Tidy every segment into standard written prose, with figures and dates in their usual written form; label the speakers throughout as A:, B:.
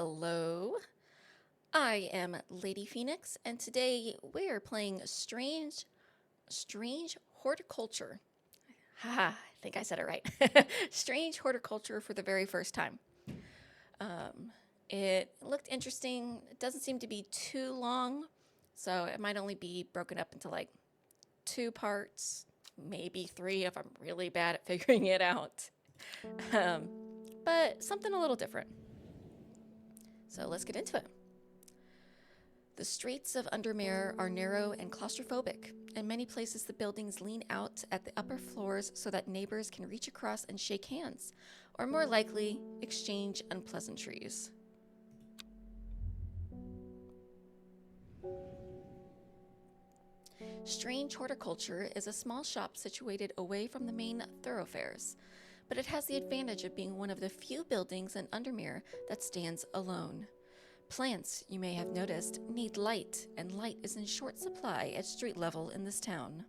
A: Hello, I am Lady Phoenix, and today we are playing Strange Horticulture. Haha, I think I said it right. Strange Horticulture for the very first time. It looked interesting. It doesn't seem to be too long, so it might only be broken up into like 2 parts, maybe 3 if I'm really bad at figuring it out. But something a little different. So let's get into it. The streets of Undermere are narrow and claustrophobic. In many places, the buildings lean out at the upper floors so that neighbors can reach across and shake hands, or more likely, exchange unpleasantries. Strange Horticulture is a small shop situated away from the main thoroughfares, but it has the advantage of being one of the few buildings in Undermere that stands alone. Plants, you may have noticed, need light, and light is in short supply at street level in this town.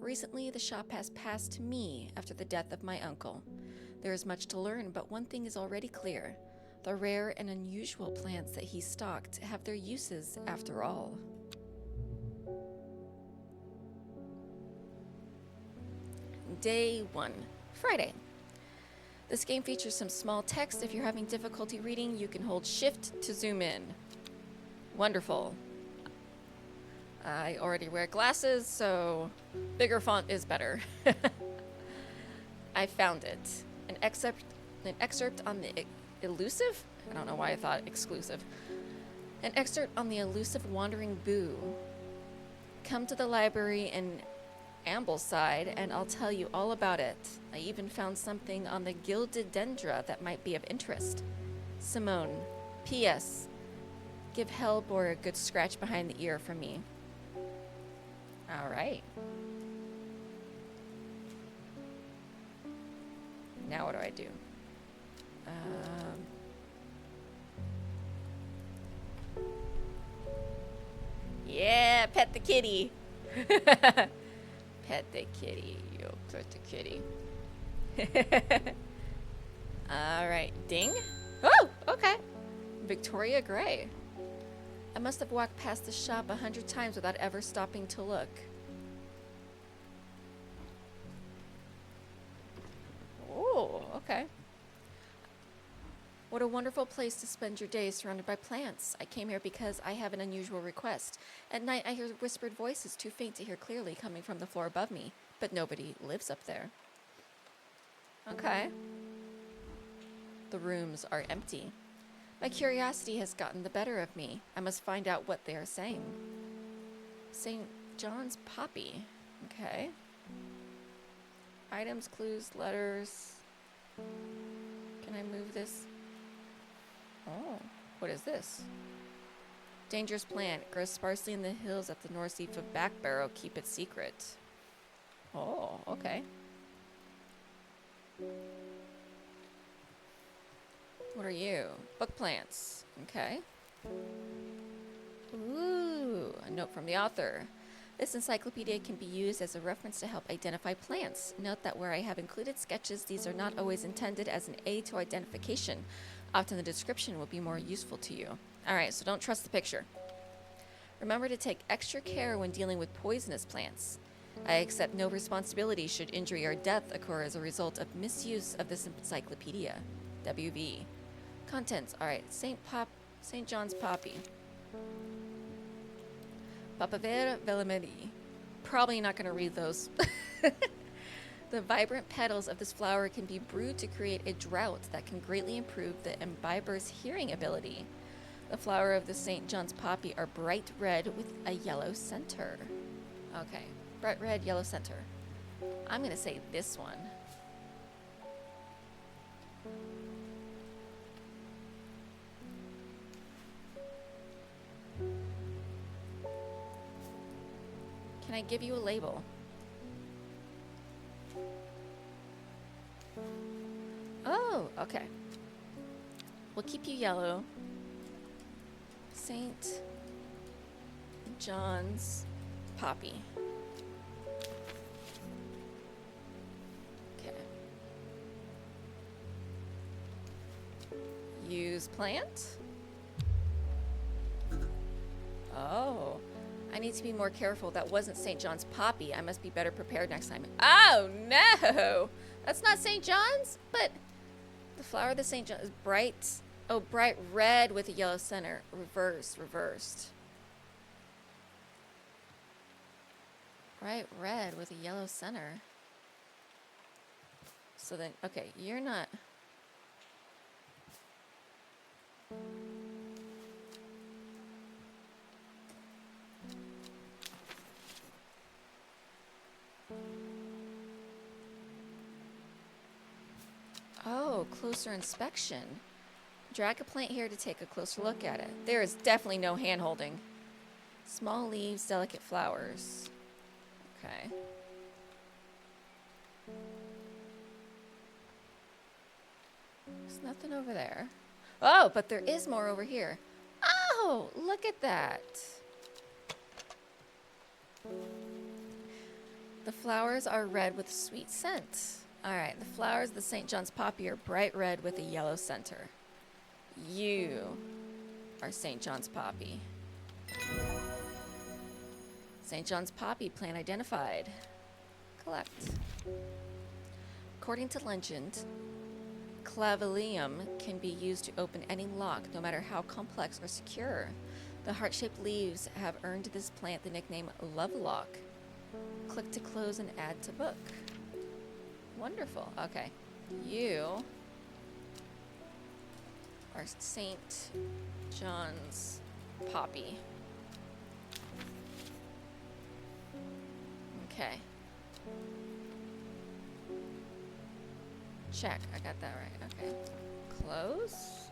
A: Recently, the shop has passed to me after the death of my uncle. There is much to learn, but one thing is already clear. The rare and unusual plants that he stocked have their uses after all. Day 1, Friday. This game features some small text. If you're having difficulty reading, you can hold Shift to zoom in. Wonderful. I already wear glasses, so bigger font is better. I found it. An excerpt on the elusive? I don't know why I thought exclusive. An excerpt on the elusive wandering boo. Come to the library in Ambleside, and I'll tell you all about it. I even found something on the gilded dendra that might be of interest. Simone. P.S. Give Hellbore a good scratch behind the ear from me. All right. Now what do I do? Yeah, pet the kitty. Pet the kitty. Yo, pet the kitty. Alright, ding. Oh, okay. Victoria Gray. I must have walked past the shop 100 times without ever stopping to look. Oh, okay. What a wonderful place to spend your day surrounded by plants. I came here because I have an unusual request. At night, I hear whispered voices too faint to hear clearly coming from the floor above me, but nobody lives up there. Okay. The rooms are empty. My curiosity has gotten the better of me. I must find out what they are saying. St. John's Poppy. Okay. Items, clues, letters. Can I move this? Oh, what is this? Dangerous plant. Grows sparsely in the hills at the northeast of Backbarrow. Keep it secret. Oh, okay. What are you? Book plants. Okay. Ooh, a note from the author. This encyclopedia can be used as a reference to help identify plants. Note that where I have included sketches, these are not always intended as an aid to identification. Often the description will be more useful to you. Alright, so don't trust the picture. Remember to take extra care when dealing with poisonous plants. I accept no responsibility should injury or death occur as a result of misuse of this encyclopedia. WV. Contents. Alright, St. John's Poppy. Papavera velamedi. Probably not going to read those. The vibrant petals of this flower can be brewed to create a draught that can greatly improve the imbiber's hearing ability. The flower of the St. John's Poppy are bright red with a yellow center. Okay, bright red, yellow center. I'm going to say this one. Can I give you a label? Oh, okay. We'll keep you yellow. St. John's Poppy. Okay. this plant? Oh. I need to be more careful. That wasn't St. John's poppy. I must be better prepared next time. Oh, no! That's not St. John's? But the flower of the St. John's is bright. Oh, bright red with a yellow center. Reversed. Bright red with a yellow center. So then, okay, you're not... Oh, closer inspection. Drag a plant here to take a closer look at it. There is definitely no hand-holding. Small leaves, delicate flowers. Okay. There's nothing over there. Oh, but there is more over here. Oh, look at that. The flowers are red with sweet scent. All right, the flowers of the St. John's poppy are bright red with a yellow center. You are St. John's poppy. St. John's poppy plant identified. Collect. According to legend, Clavilium can be used to open any lock, no matter how complex or secure. The heart-shaped leaves have earned this plant the nickname Lovelock. Click to close and add to book. Wonderful. Okay. You are St. John's poppy. Okay. Check. I got that right. Okay. Close.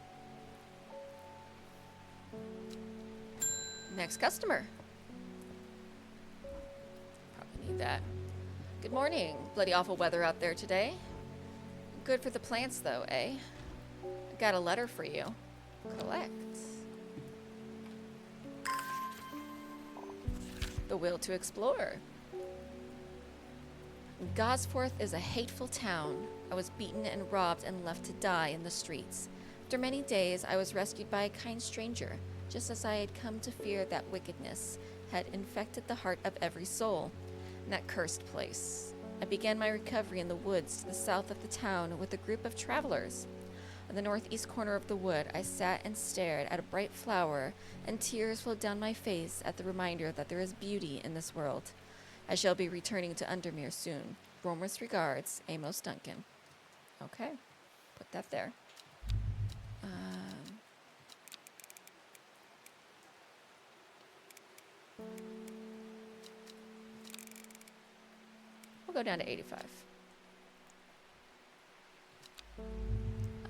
A: Next customer. Probably need that. Good morning. Bloody awful weather out there today. Good for the plants, though, eh? I got a letter for you. Collect. The will to explore. Gosforth is a hateful town. I was beaten and robbed and left to die in the streets. After many days, I was rescued by a kind stranger, just as I had come to fear that wickedness had infected the heart of every soul in that cursed place. I began my recovery in the woods to the south of the town with a group of travelers. On the northeast corner of the wood, I sat and stared at a bright flower, and tears flowed down my face at the reminder that there is beauty in this world. I shall be returning to Undermere soon. Warmest regards, Amos Duncan. Okay, put that there. We'll go down to 85.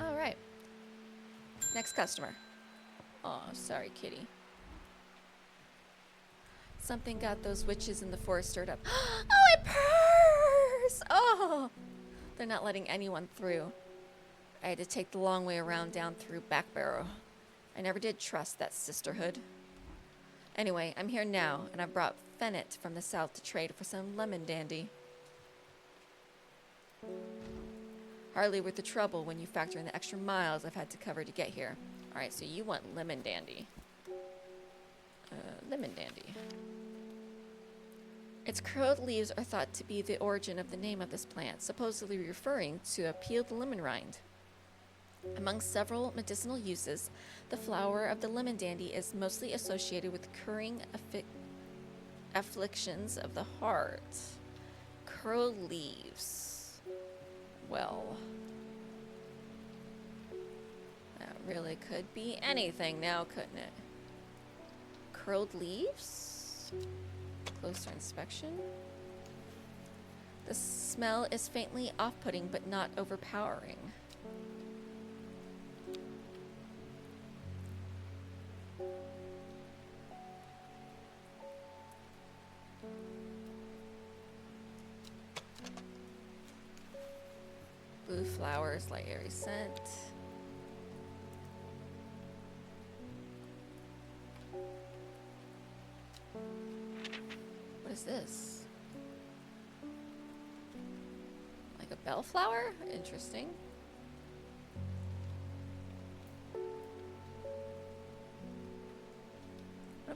A: All right. Next customer. Oh, sorry, kitty. Something got those witches in the forest stirred up. Oh, it purrs! Oh! They're not letting anyone through. I had to take the long way around down through Back Barrow. I never did trust that sisterhood. Anyway, I'm here now, and I brought Phennet from the south to trade for some lemon dandy. Hardly worth the trouble when you factor in the extra miles I've had to cover to get here. Alright, so you want lemon dandy. Lemon dandy. Its curled leaves are thought to be the origin of the name of this plant, supposedly referring to a peeled lemon rind. Among several medicinal uses, the flower of the lemon dandy is mostly associated with curing afflictions of the heart. Curled leaves. Well, that really could be anything now, couldn't it? Curled leaves? Closer inspection. The smell is faintly off-putting, but not overpowering. Blue flowers, light airy scent. What is this? Like a bellflower? Interesting.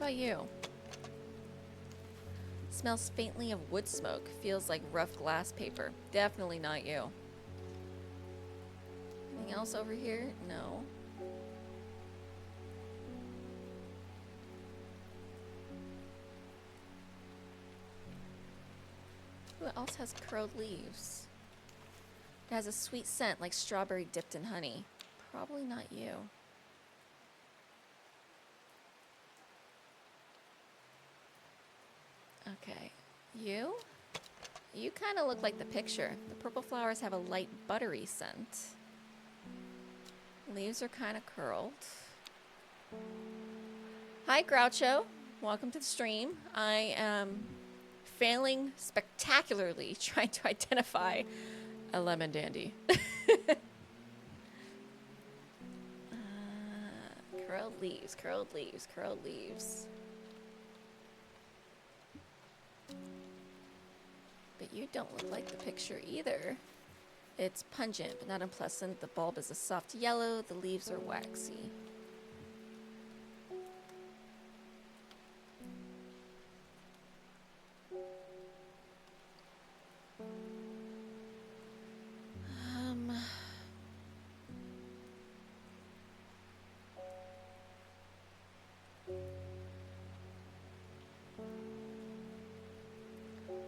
A: about you? Smells faintly of wood smoke. Feels like rough glass paper. Definitely not you. Anything else over here? No. Who else has curled leaves? It has a sweet scent like strawberry dipped in honey. Probably not you. Okay. You? You kind of look like the picture. The purple flowers have a light buttery scent. Leaves are kind of curled. Hi, Groucho. Welcome to the stream. I am failing spectacularly trying to identify a lemon dandy. Curled leaves, curled leaves, curled leaves. But you don't look like the picture either. It's pungent, but not unpleasant. The bulb is a soft yellow. The leaves are waxy.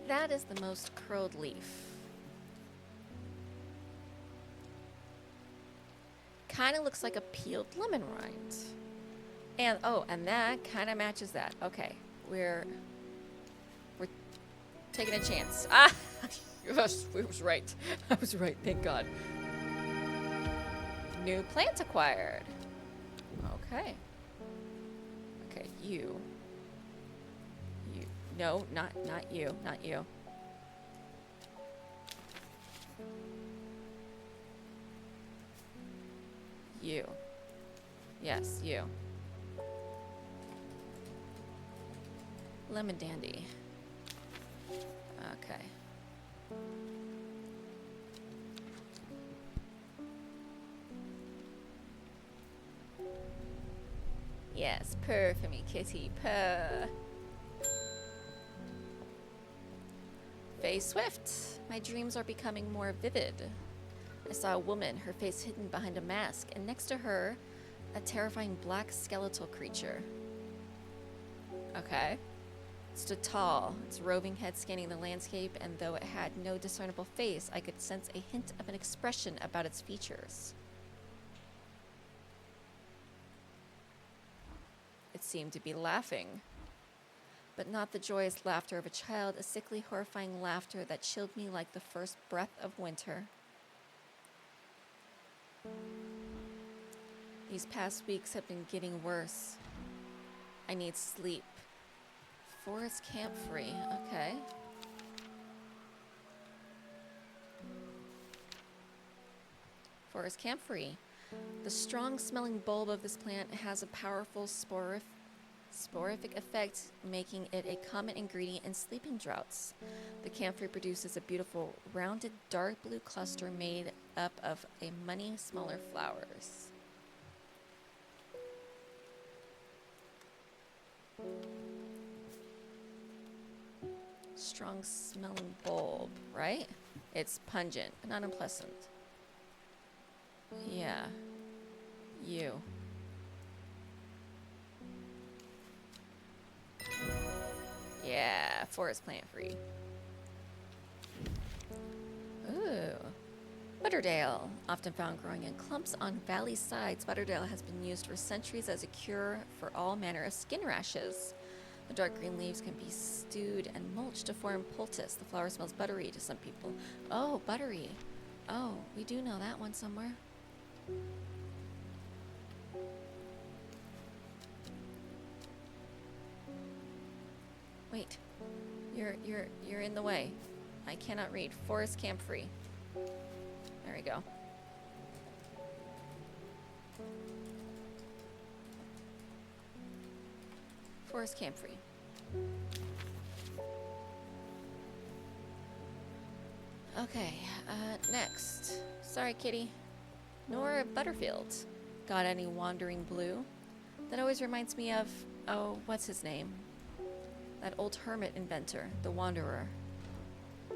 A: That is the most curled leaf. Kind of looks like a peeled lemon rind. And oh, and that kind of matches that. Okay, we're taking a chance. Ah, I was right. I was right. Thank God. New plant acquired. Okay. Okay, you. No, not you. Not you. You. Yes, you. Lemon dandy. Okay. Yes, purr for me, kitty, purr. Faye Swift. My dreams are becoming more vivid. I saw a woman, her face hidden behind a mask, and next to her, a terrifying black skeletal creature. Okay. It stood tall, its roving head scanning the landscape, and though it had no discernible face, I could sense a hint of an expression about its features. It seemed to be laughing. But not the joyous laughter of a child, a sickly, horrifying laughter that chilled me like the first breath of winter. These past weeks have been getting worse. I need sleep. Forest Camphry, okay. Forest Camphry. The strong-smelling bulb of this plant has a powerful sporific effect, making it a common ingredient in sleeping draughts. The camphor produces a beautiful, rounded, dark blue cluster made up of many smaller flowers. Strong-smelling bulb, right? It's pungent, but not unpleasant. Yeah. You. Yeah, forest plant free. Ooh. Butterdale, often found growing in clumps on valley sides. Butterdale has been used for centuries as a cure for all manner of skin rashes. The dark green leaves can be stewed and mulched to form poultice. The flower smells buttery to some people. Oh, buttery. Oh, we do know that one somewhere. Wait, you're in the way. I cannot read. Forest Camphry. There we go. Forest Camphry. Okay, next. Sorry, kitty. Nora Butterfield. Got any wandering blue? That always reminds me of Oh, what's his name? That old hermit inventor, the Wanderer.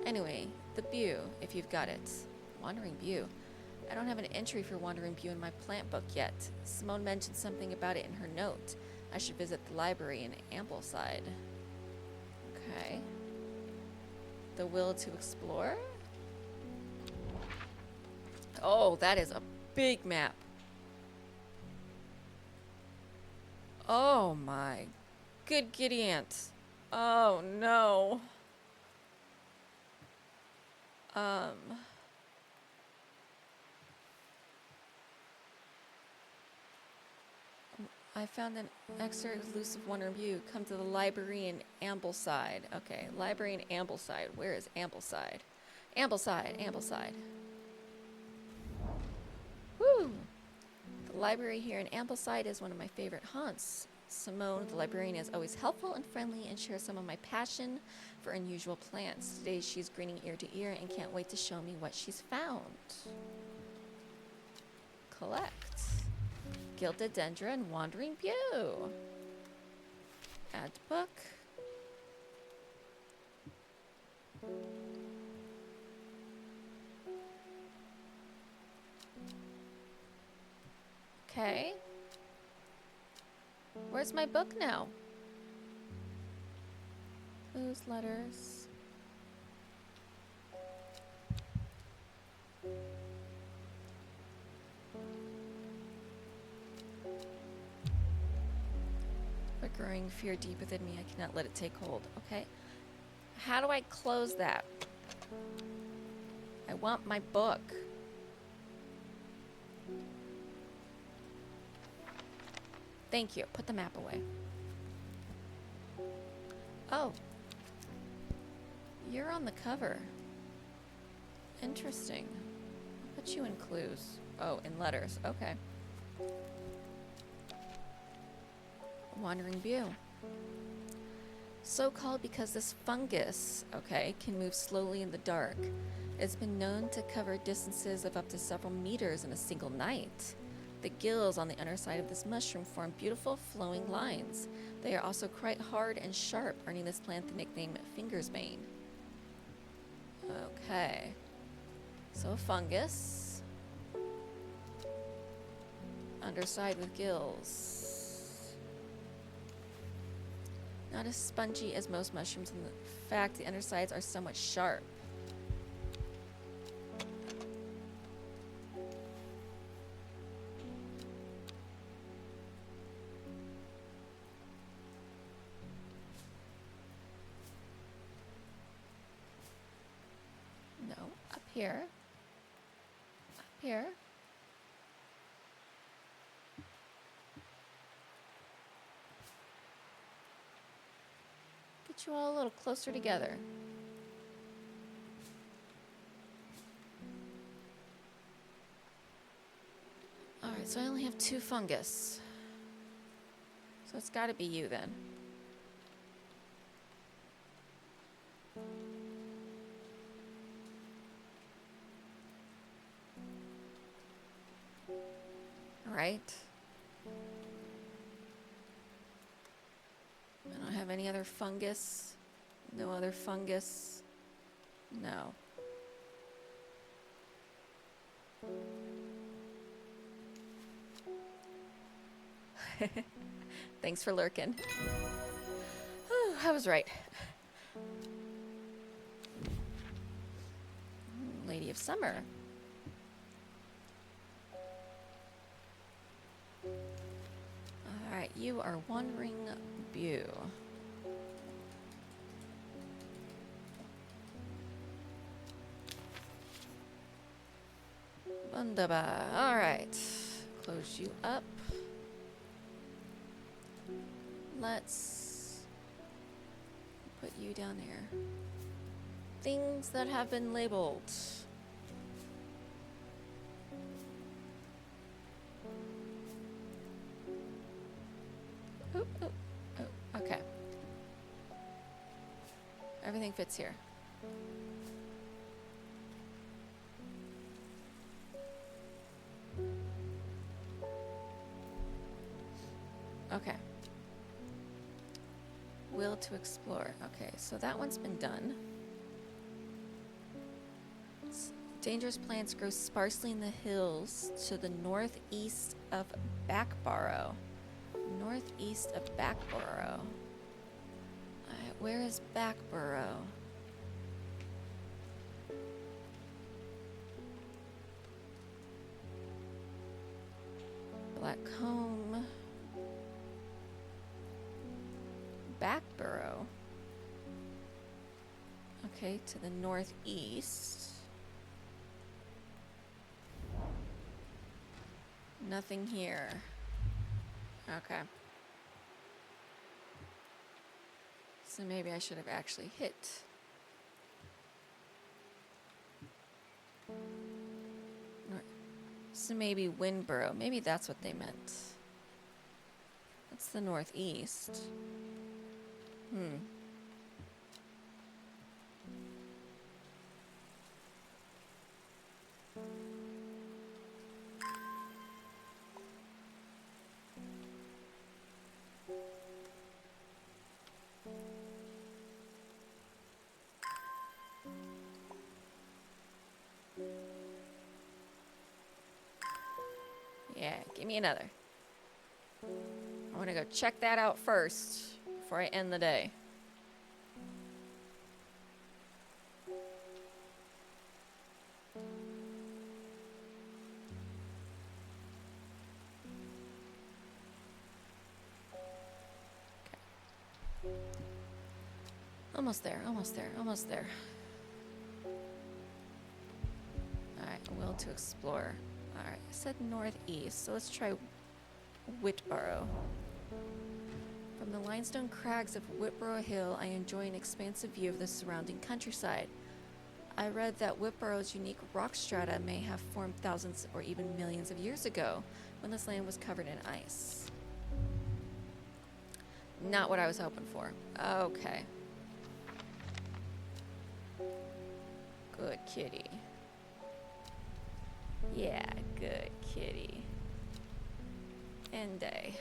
A: Anyway, the Bew, if you've got it. Wandering Bew. I don't have an entry for Wandering Bew in my plant book yet. Simone mentioned something about it in her note. I should visit the library in Ambleside. Okay. The will to explore? Oh, that is a big map. Oh my good giddy aunt. Oh no. I found an extra elusive Wonder View. Come to the library in Ambleside. Okay, library in Ambleside. Where is Ambleside? Ambleside, Ambleside. Woo! The library here in Ambleside is one of my favorite haunts. Simone, the librarian, is always helpful and friendly and shares some of my passion for unusual plants. Today she's grinning ear to ear and can't wait to show me what she's found. Collect. Gilded Dendra and Wandering Bew. Add to book. Okay. Where's my book now? Clues, letters. A growing fear deep within me. I cannot let it take hold. Okay. How do I close that? I want my book. Thank you. Put the map away. Oh. You're on the cover. Interesting. I'll put you in clues. Oh, in letters. Okay. Wandering Bew. So called because this fungus, okay, can move slowly in the dark. It's been known to cover distances of up to several meters in a single night. The gills on the underside of this mushroom form beautiful flowing lines. They are also quite hard and sharp, earning this plant the nickname Fingersbane. Okay. So a fungus. Underside with gills. Not as spongy as most mushrooms. In fact, the undersides are somewhat sharp. No, up here. Up here. Get you all a little closer together. Alright, so I only have 2 fungus. So it's gotta be you then. Right. I don't have any other fungus. No other fungus. No. Thanks for lurking. Oh, I was right. Lady of Summer. Alright, you are Wandering Bew. Wunderbar. Alright. Close you up. Let's put you down here. Things that have been labeled. Oh, okay. Everything fits here. Okay. Will to explore. Okay, so that one's been done. Dangerous plants grow sparsely in the hills to the northeast of Backbarrow. Northeast of Backbarrow. Where is Backbarrow? Blackcomb. Backbarrow. Okay, to the northeast. Nothing here. Okay. So maybe I should have actually hit. So maybe Windborough. Maybe that's what they meant. That's the northeast. Yeah, give me another. I want to go check that out first before I end the day. Okay. Almost there, almost there, almost there. Alright, will to explore. Alright, I said northeast, so let's try Whitborough. From the limestone crags of Whitborough Hill, I enjoy an expansive view of the surrounding countryside. I read that Whitborough's unique rock strata may have formed thousands or even millions of years ago, when this land was covered in ice. Not what I was hoping for. Okay. Good kitty. Yeah, good kitty. End day.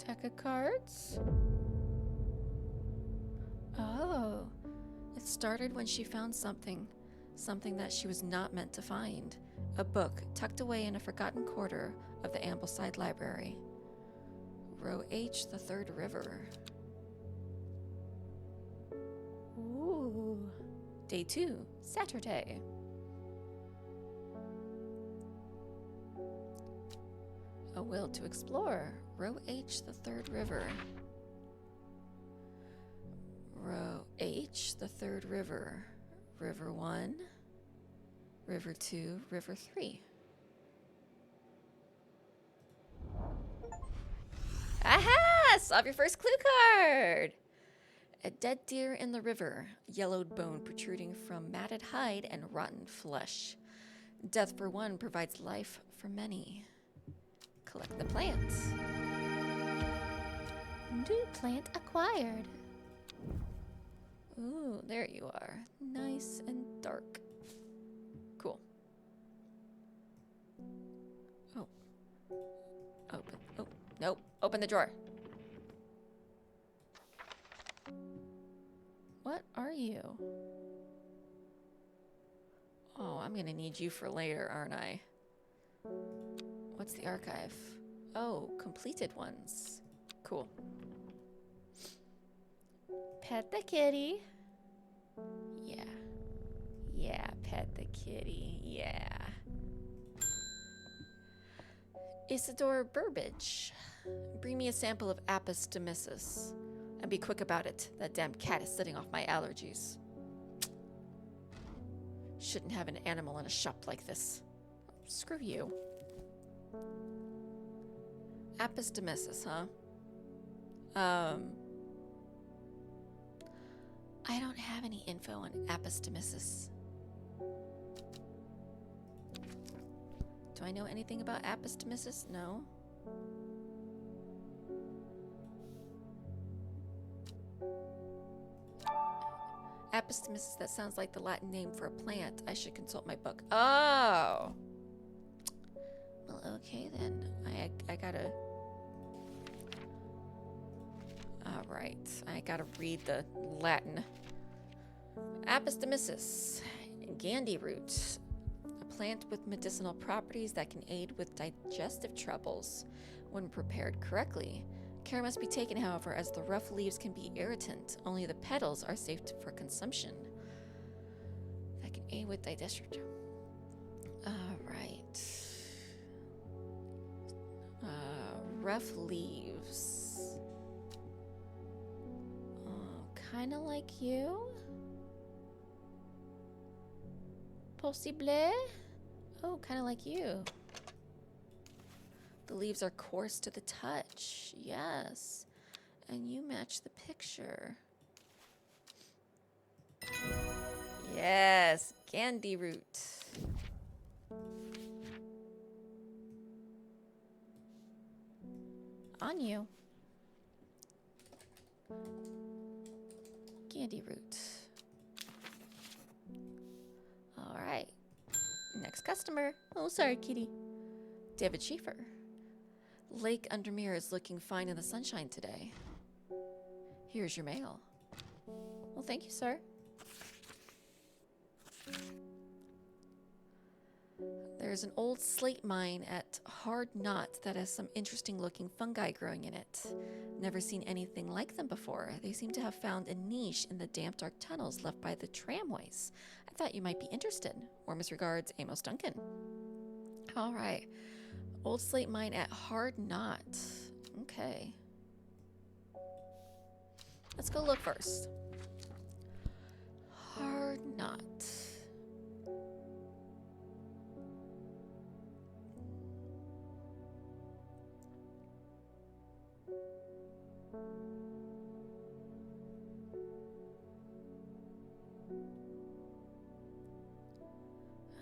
A: Deck of cards? Oh. It started when she found something that she was not meant to find. A book tucked away in a forgotten quarter of the Ambleside Library. Row H, the Third River. Ooh. Day 2, Saturday. A will to explore. Row H, the Third River. Row H, the Third River. River 1, River 2, River 3. Aha! Solve your first clue card! A dead deer in the river, yellowed bone protruding from matted hide and rotten flesh. Death for one provides life for many. Collect the plants. New plant acquired. Ooh, there you are. Nice and dark. Cool. Oh. Open. Oh, nope. Open the drawer. What are you? Oh, I'm gonna need you for later, aren't I? What's the archive? Oh, completed ones. Cool. Pet the kitty. Yeah. Yeah, pet the kitty. Yeah. Isidore Burbage. Bring me a sample of Apis domesticus. And be quick about it. That damn cat is setting off my allergies. Shouldn't have an animal in a shop like this. Screw you. Apis domesticus, huh? I don't have any info on Apis domesticus. Do I know anything about Apis domesticus? No. Apis domesticus, that sounds like the Latin name for a plant. I should consult my book. Oh! gotta... Alright, I gotta read the Latin. Apostomisis, Gandyroot, a plant with medicinal properties that can aid with digestive troubles when prepared correctly. Care must be taken, however, as the rough leaves can be irritant. Only the petals are safe for consumption. That can aid with digestive troubles. Alright. Rough leaves. Oh, kind of like you. Possible? Oh, kind of like you. The leaves are coarse to the touch. Yes. And you match the picture. Yes, Gandyroot. On you. Gandyroot. All right. Next customer. Oh, sorry, kitty. David Schieffer. Lake Undermere is looking fine in the sunshine today. Here's your mail. Well, thank you, sir. There's an old slate mine at Hard Knot that has some interesting looking fungi growing in it. Never seen anything like them before. They seem to have found a niche in the damp, dark tunnels left by the tramways. I thought you might be interested. Warmest regards, Amos Duncan. All right. Old slate mine at Hard Knot. Okay. Let's go look first. Hard Knot.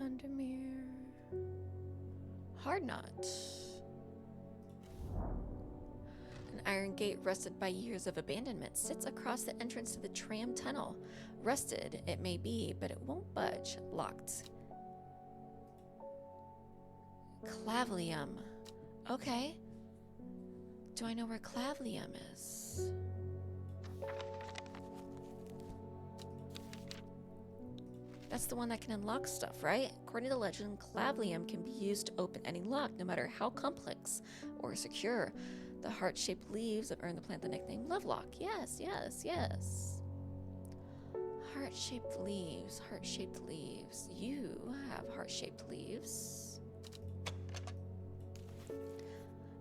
A: Undermere. Hard Knot. An iron gate rusted by years of abandonment sits across the entrance to the tram tunnel. Rusted, it may be, but it won't budge. Locked. Clavilium. Okay. Do I know where Clavilium is? That's the one that can unlock stuff, right? According to legend, Clavilium can be used to open any lock, no matter how complex or secure. The heart-shaped leaves have earned the plant the nickname Lovelock. Yes, yes, yes. Heart-shaped leaves, heart-shaped leaves. You have heart-shaped leaves.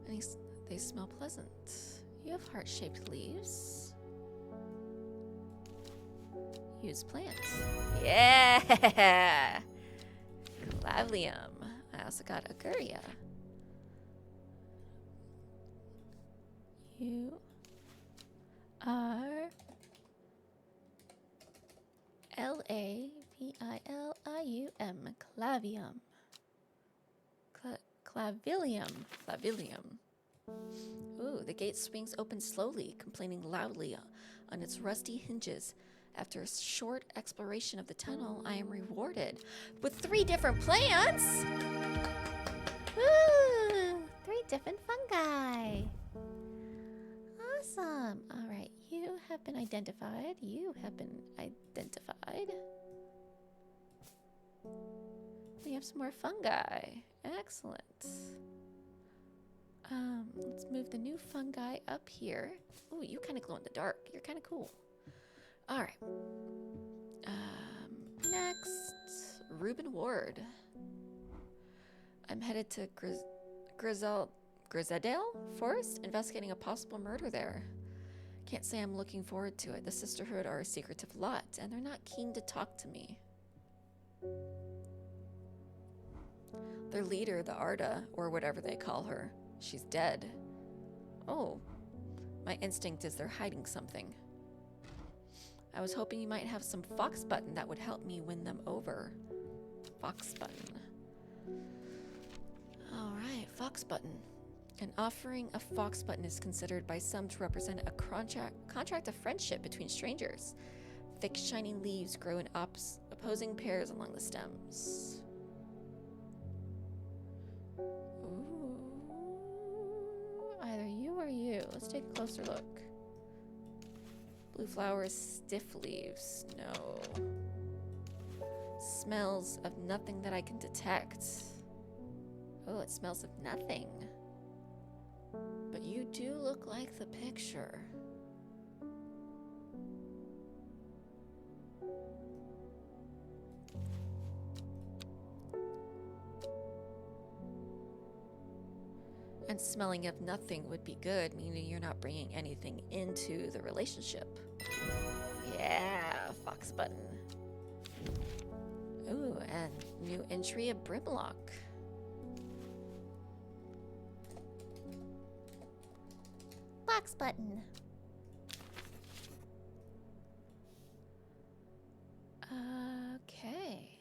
A: And they smell pleasant. You have heart-shaped leaves. Use plants. Yeah! Clavilium. I also got Aguria. You are L-A-V-I-L-I-U-M. Clavilium. Clavilium. Ooh, the gate swings open slowly, complaining loudly on its rusty hinges. After a short exploration of the tunnel, I am rewarded with 3 different plants! Woo! 3 different fungi! Awesome! Alright, you have been identified. We have some more fungi. Excellent. Let's move the new fungi up here. Ooh, you kind of glow in the dark. You're kind of cool. All right. Next, Reuben Ward. I'm headed to Grisadale Forest, investigating a possible murder there. Can't say I'm looking forward to it. The Sisterhood are a secretive lot, and they're not keen to talk to me. Their leader, the Arda, or whatever they call her, she's dead. Oh, my instinct is they're hiding something. I was hoping you might have some fox button that would help me win them over. Fox button. All right, fox button. An offering of fox button is considered by some to represent a contract of friendship between strangers. Thick, shining leaves grow in opposing pairs along the stems. Ooh. too. Let's take a closer look. Blue flowers, stiff leaves. No. Smells of nothing that I can detect. Oh, it smells of nothing. But you do look like the picture. And smelling of nothing would be good, meaning you're not bringing anything into the relationship. Yeah, fox button. Ooh, and new entry, a Brimlock.
B: Box button.
A: Okay.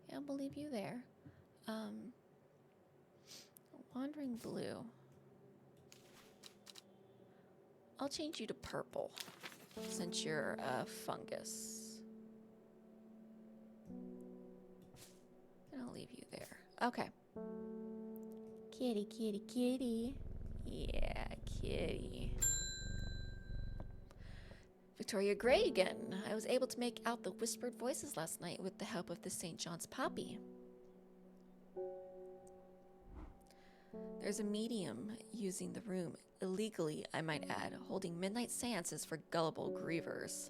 A: Yeah, I'll believe you there. Wandering blue. I'll change you to purple, since you're a fungus. And I'll leave you there. Okay.
B: Kitty, kitty, kitty.
A: Yeah, kitty. Victoria Gray again. I was able to make out the whispered voices last night with the help of the St. John's poppy. There's a medium using the room, illegally I might add, holding midnight seances for gullible grievers.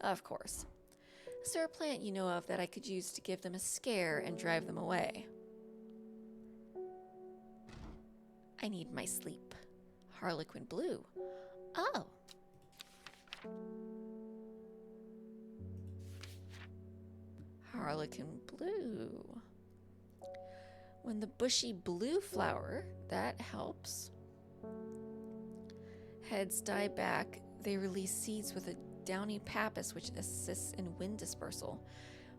A: Of course. Is there a plant you know of that I could use to give them a scare and drive them away? I need my sleep. Harlequin Blue.
B: Oh.
A: Harlequin Blue. When the bushy blue flower, that helps. Heads die back, they release seeds with a downy pappus which assists in wind dispersal.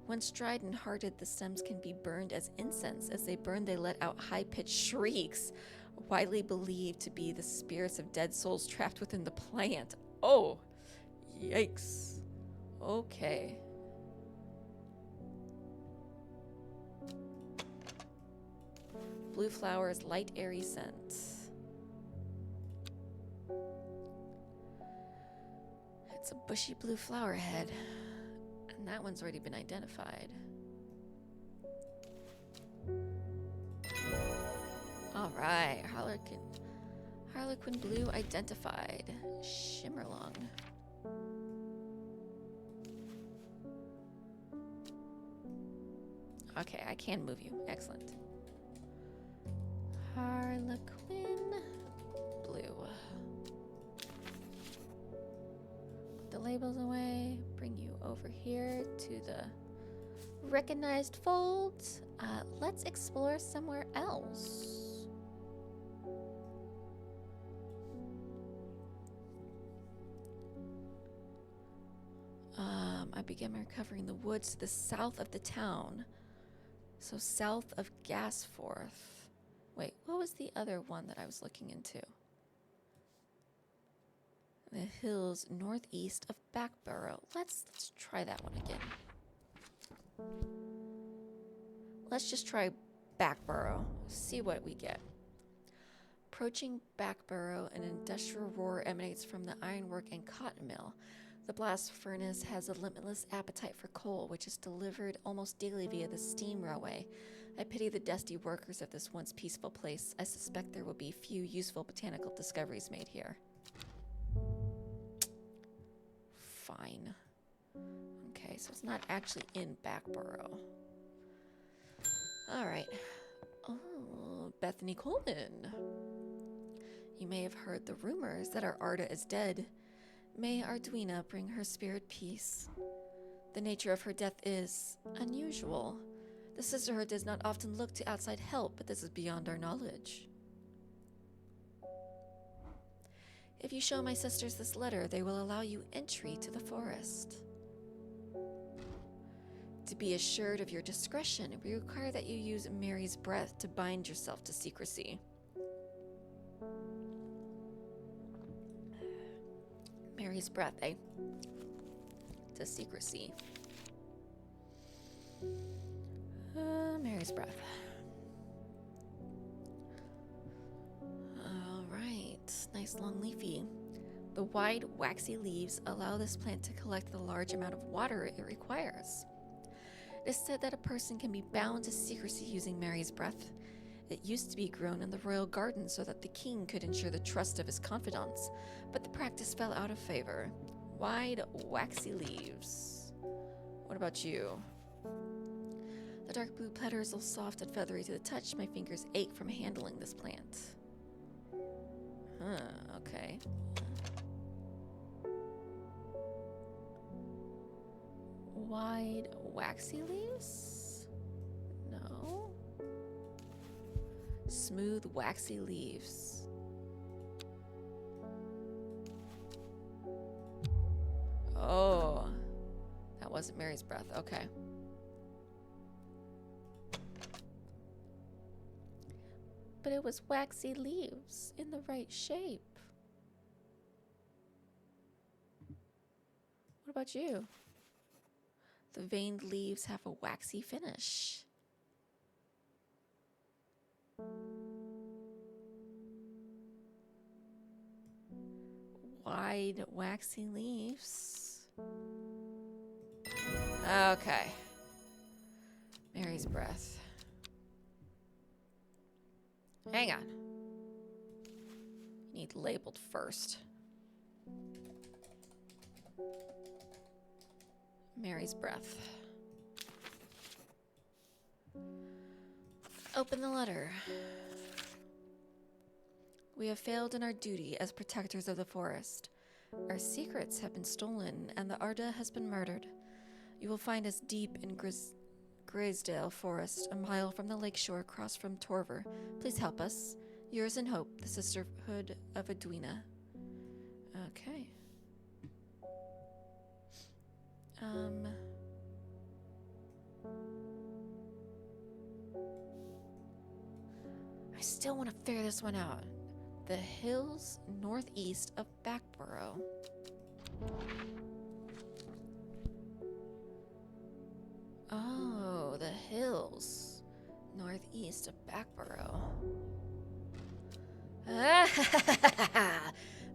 A: Once dried and hearted, the stems can be burned as incense. As they burn, they let out high-pitched shrieks, widely believed to be the spirits of dead souls trapped within the plant. Oh, yikes. Okay. Blue flowers, light, airy scent. It's a bushy blue flower head, and that one's already been identified. All right, Harlequin Blue identified. Shimmerlung. Okay, I can move you. Excellent. Harlequin Blue. Put the labels away. Bring you over here to the recognized folds. Let's explore somewhere else. I began recovering the woods to the south of the town. So south of Gasforth. Wait, what was the other one that I was looking into? The hills northeast of Backborough. Let's try that one again. Let's just try Backborough. See what we get. Approaching Backborough, an industrial roar emanates from the ironwork and cotton mill. The blast furnace has a limitless appetite for coal, which is delivered almost daily via the steam railway. I pity the dusty workers of this once peaceful place. I suspect there will be few useful botanical discoveries made here. Fine. Okay, so it's not actually in Backborough. Alright. Oh, Bethany Coleman. You may have heard the rumors that our Arda is dead. May Arduina bring her spirit peace. The nature of her death is unusual. The Sisterhood does not often look to outside help, but this is beyond our knowledge. If you show my sisters this letter, they will allow you entry to the forest. To be assured of your discretion, we require that you use Mary's breath to bind yourself to secrecy. Mary's breath, eh? To secrecy. Mary's breath. Alright. Nice nice long leafy. The wide, waxy leaves allow this plant to collect the large amount of water it requires. It is said that a person can be bound to secrecy using Mary's breath. It used to be grown in the royal garden so that the king could ensure the trust of his confidants, but the practice fell out of favor. Wide, waxy leaves. What about you? The dark blue petals are soft and feathery to the touch. My fingers ache from handling this plant. Huh, okay. Wide, waxy leaves? No. Smooth, waxy leaves. Oh, that wasn't Mary's breath. Okay. But it was waxy leaves in the right shape. What about you? The veined leaves have a waxy finish. Wide, waxy leaves. Okay. Mary's breath. Hang on. You need labeled first. Mary's breath. Open the letter. We have failed in our duty as protectors of the forest. Our secrets have been stolen and the Arda has been murdered. You will find us deep in Graysdale Forest, a mile from the lakeshore across from Torver. Please help us. Yours in hope, the Sisterhood of Edwina. Okay. I still want to figure this one out. The hills northeast of Backborough. Oh, the hills northeast of Backborough.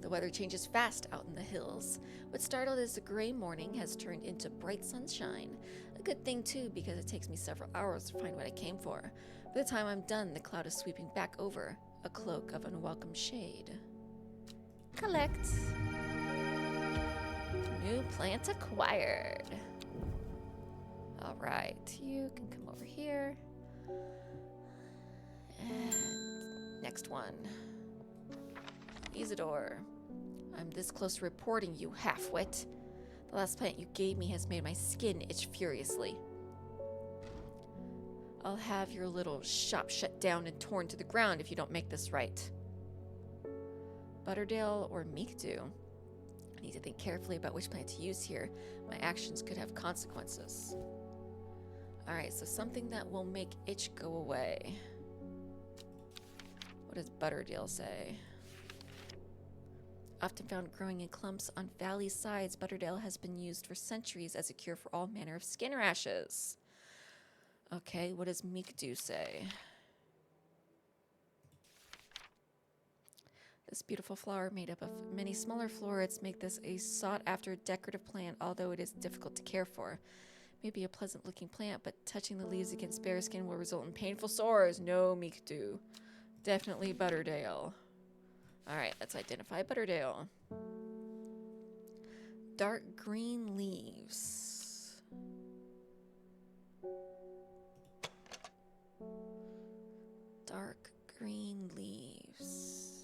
A: The weather changes fast out in the hills. What started as a gray morning has turned into bright sunshine. A good thing too, because it takes me several hours to find what I came for. By the time I'm done, the cloud is sweeping back over, a cloak of unwelcome shade. Collect. New plant acquired. All right, you can come over here. And next one. Isidore. I'm this close to reporting you, half-wit. The last plant you gave me has made my skin itch furiously. I'll have your little shop shut down and torn to the ground if you don't make this right. Butterdale or Meakdew? I need to think carefully about which plant to use here. My actions could have consequences. Alright, so something that will make itch go away. What does Butterdale say? Often found growing in clumps on valley sides, Butterdale has been used for centuries as a cure for all manner of skin rashes. Okay, what does Meakdew say? This beautiful flower made up of many smaller florets make this a sought-after decorative plant, although it is difficult to care for. Maybe a pleasant-looking plant, but touching the leaves against bare skin will result in painful sores. No, Meakdew. Definitely Butterdale. Alright, let's identify Butterdale. Dark green leaves. Dark green leaves.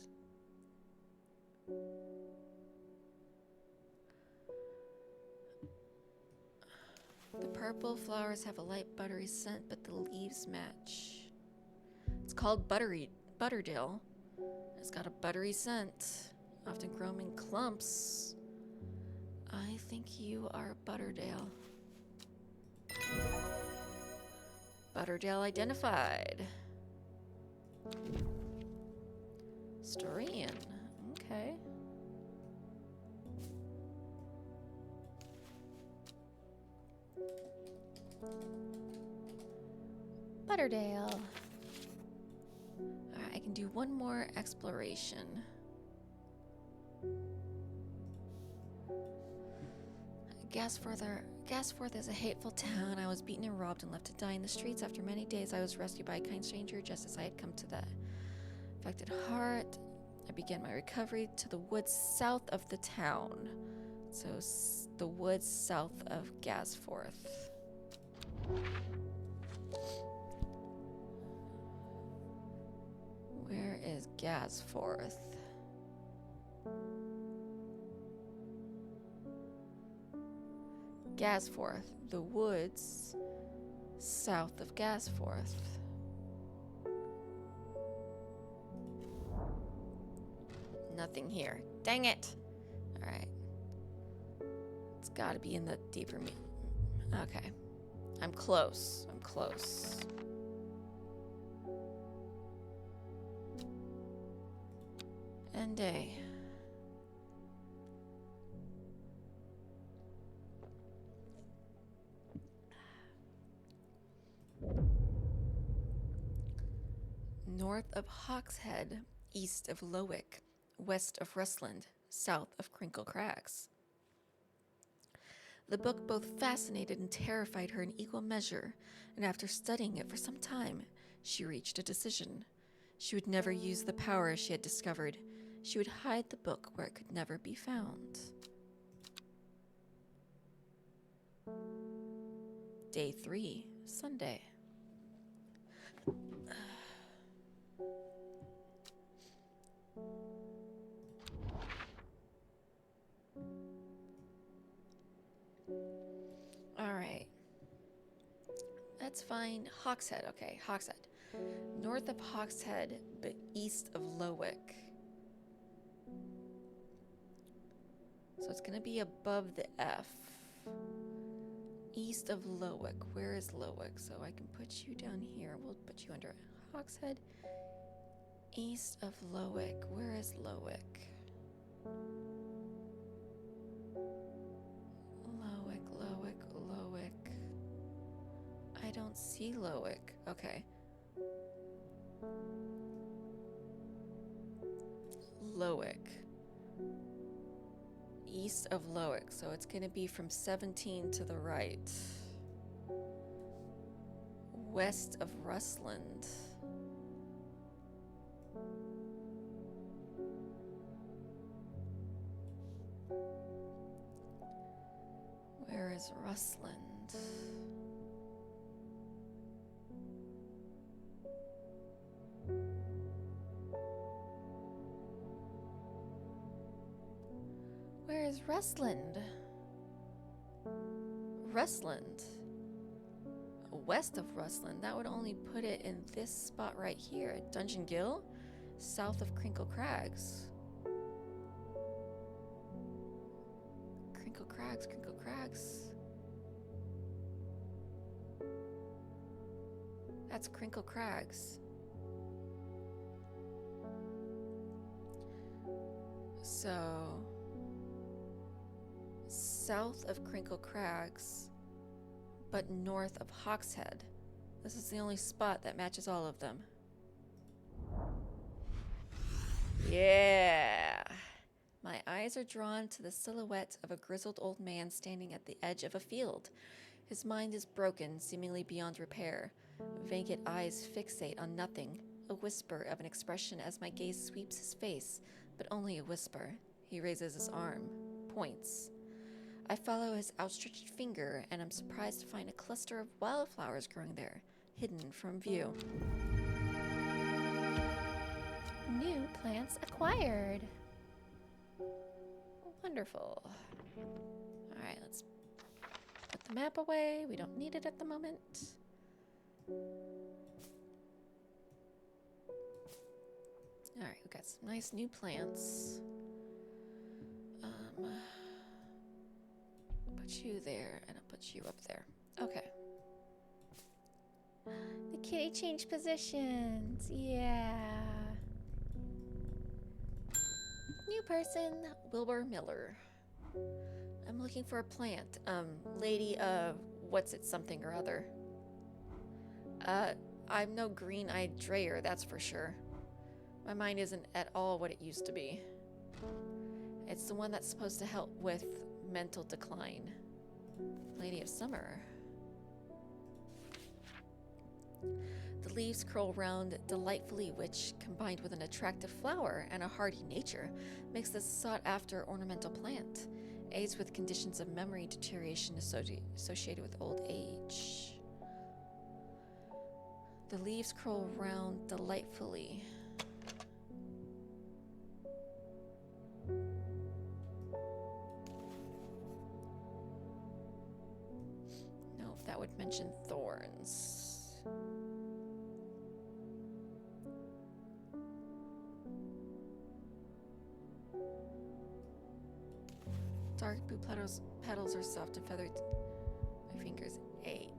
A: The purple flowers have a light buttery scent, but the leaves match. It's called Butterdale. It's got a buttery scent, often grown in clumps. I think you are Butterdale. Butterdale identified. Storian, okay.
B: Butterdale.
A: Alright, I can do one more exploration. Gasforth is a hateful town. I was beaten and robbed and left to die in the streets. After many days, I was rescued by a kind stranger just as I had come to the affected heart. I began my recovery to the woods south of the town. So, the woods south of Gasforth. Where is Gasforth? Gasforth, the woods south of Gasforth. Nothing here. Dang it! Alright. It's gotta be in the deeper Okay. I'm close. I'm close. End day. North of Hawkshead, east of Lowick, west of Rustland, south of Crinkle Crags. The book both fascinated and terrified her in equal measure, and after studying it for some time, she reached a decision. She would never use the power she had discovered. She would hide the book where it could never be found. Day 3, Sunday. Alright. Let's find Hawkshead. Okay, Hawkshead. North of Hawkshead, but east of Lowick. So it's going to be above the F. East of Lowick. Where is Lowick? So I can put you down here. We'll put you under Hawkshead. East of Lowick. Where is Lowick? Lowick. I don't see Lowick. Okay. Lowick. East of Lowick. So it's going to be from 17 to the right. West of Rustland. Where is Rustland? Where is Rustland? Rustland. West of Rustland. That would only put it in this spot right here. Dungeon Gill, south of Crinkle Crags. Crinkle Crags. That's Crinkle Crags. So, south of Crinkle Crags, but north of Hawkshead. This is the only spot that matches all of them. Yeah! My eyes are drawn to the silhouette of a grizzled old man standing at the edge of a field. His mind is broken, seemingly beyond repair. Vacant eyes fixate on nothing, a whisper of an expression as my gaze sweeps his face, but only a whisper. He raises his arm, points. I follow his outstretched finger, and am surprised to find a cluster of wildflowers growing there, hidden from view.
B: New plants acquired.
A: Wonderful. Alright, let's put the map away. We don't need it at the moment. Alright, we've got some nice new plants. I'll put you there, and I'll put you up there. Okay.
B: The kitty changed positions. Yeah.
A: New person, Wilbur Miller. I'm looking for a plant. Lady, what's it, something or other. I'm no green-eyed drayer, that's for sure. My mind isn't at all what it used to be. It's the one that's supposed to help with mental decline. Lady of Summer. The leaves curl round delightfully, which, combined with an attractive flower and a hardy nature, makes this sought-after ornamental plant. Aids with conditions of memory deterioration associated with old age. The leaves curl round delightfully. No, if that would mention thorns. Dark blue petals are soft and feathered. My fingers ache.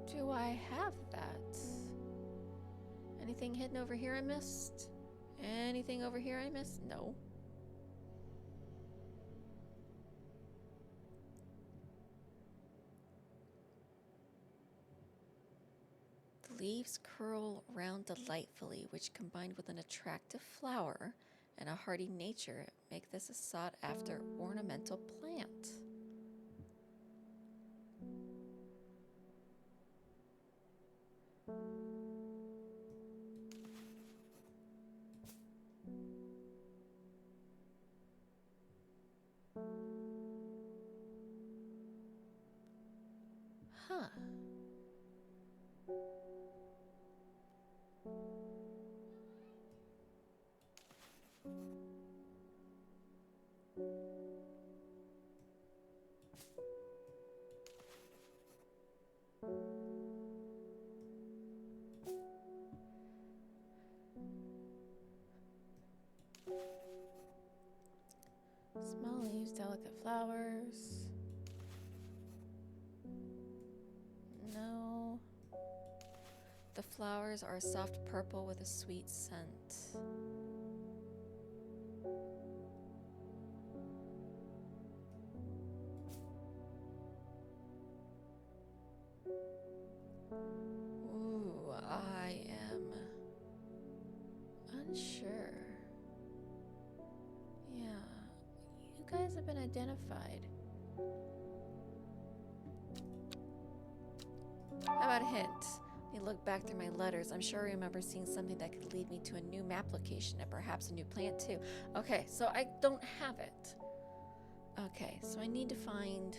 A: Do I have that? Anything hidden over here I missed? Anything over here I missed? No. The leaves curl round delightfully, which combined with an attractive flower and a hardy nature make this a sought-after ornamental plant. Huh. Small leaves, delicate flowers. No. The flowers are a soft purple with a sweet scent. Ooh, I am unsure. Yeah, you guys have been identified. How about a hint? When you look back through my letters, I'm sure I remember seeing something that could lead me to a new map location and perhaps a new plant too. Okay, so I don't have it. Okay, so I need to find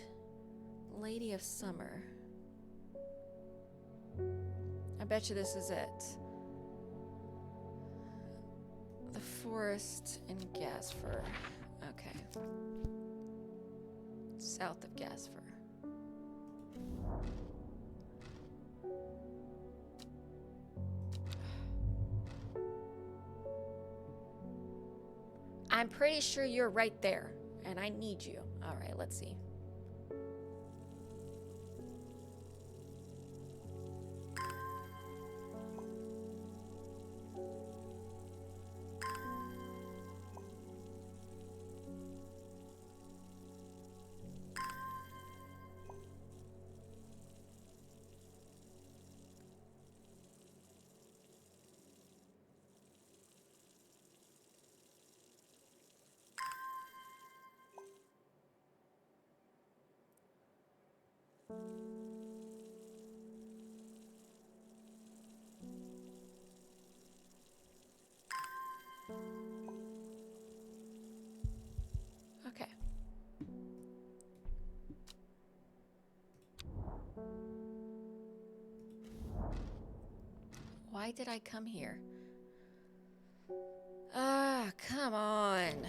A: Lady of Summer. I bet you this is it. The forest in Gasfur. Okay. South of Gasfur. I'm pretty sure you're right there, and I need you. All right, let's see. Okay. Why did I come here? Ah, come on.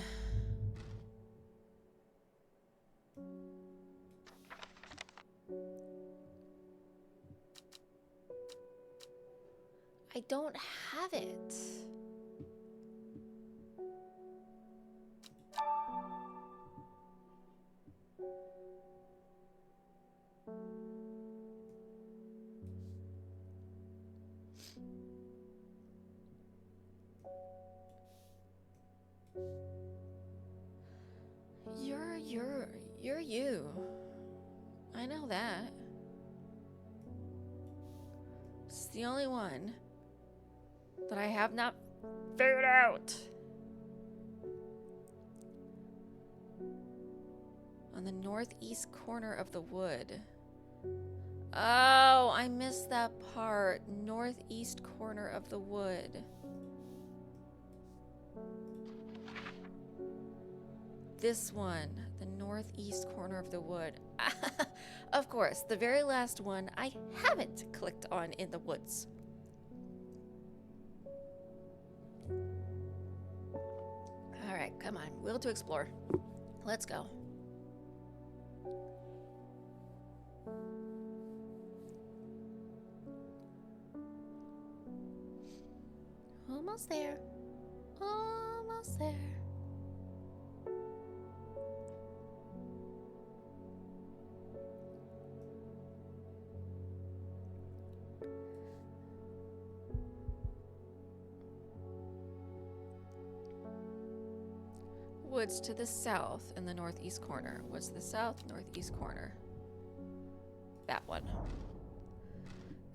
A: I don't have it. You're you. I know that. the only one that I have not figured out. On the northeast corner of the wood. Oh, I missed that part. Northeast corner of the wood. This one, the northeast corner of the wood. Of course, the very last one I haven't clicked on in the woods. All right, come on. Will to explore. Let's go.
B: Almost there. Almost there.
A: Woods to the south in the northeast corner. Woods to the south, northeast corner. That one.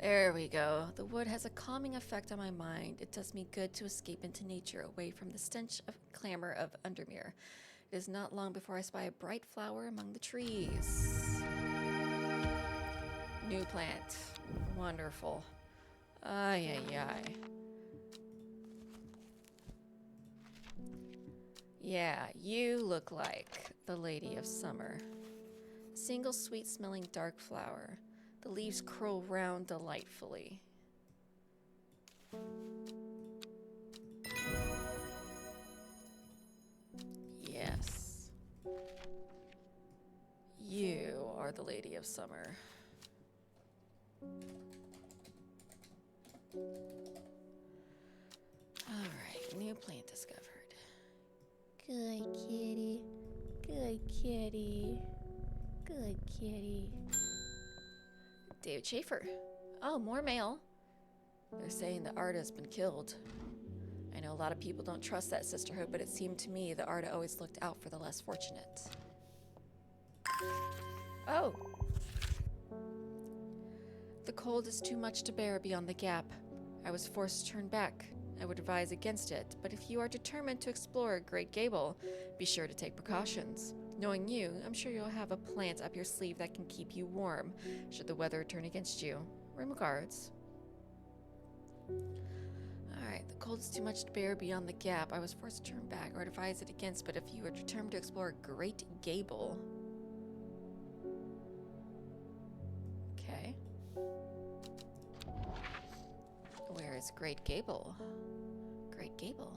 A: There we go. The wood has a calming effect on my mind. It does me good to escape into nature, away from the stench of clamor of Undermere. It is not long before I spy a bright flower among the trees. New plant. Wonderful. Ay, ay, ay. Yeah, you look like the Lady of Summer. A single sweet-smelling dark flower. The leaves curl round delightfully. Yes. You are the Lady of Summer. Alright, new plant discovered.
B: Good kitty. Good kitty. Good kitty.
A: David Schaefer. Oh, more mail. They're saying the Arda has been killed. I know a lot of people don't trust that sisterhood, but it seemed to me the Arda always looked out for the less fortunate. Oh. The cold is too much to bear beyond the gap. I was forced to turn back. I would advise against it, but if you are determined to explore Great Gable, be sure to take precautions. Knowing you, I'm sure you'll have a plant up your sleeve that can keep you warm, should the weather turn against you. Regards. Alright, the cold is too much to bear beyond the gap. I was forced to turn back. I would advise it against, but if you are determined to explore Great Gable... Okay. Where is Great Gable? Great Gable.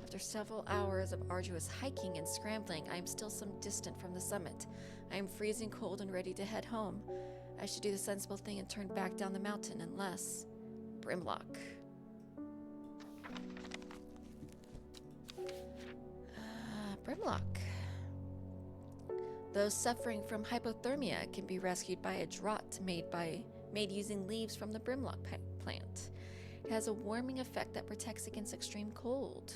A: After several hours of arduous hiking and scrambling, I am still some distant from the summit. I am freezing cold and ready to head home. I should do the sensible thing and turn back down the mountain unless... Brimlock. Brimlock. Those suffering from hypothermia can be rescued by a draught made using leaves from the Brimlock plant. It has a warming effect that protects against extreme cold.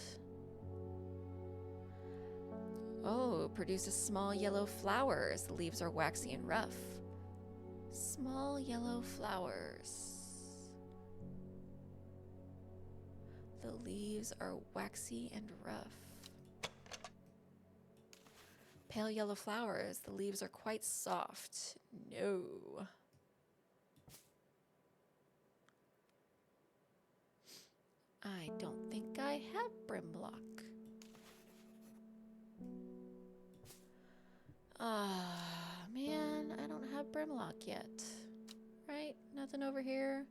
A: Oh, produces small yellow flowers. The leaves are waxy and rough. Small yellow flowers. The leaves are waxy and rough. Pale yellow flowers. The leaves are quite soft. No. I don't think I have Brimlock. Man, I don't have Brimlock yet. Right? Nothing over here?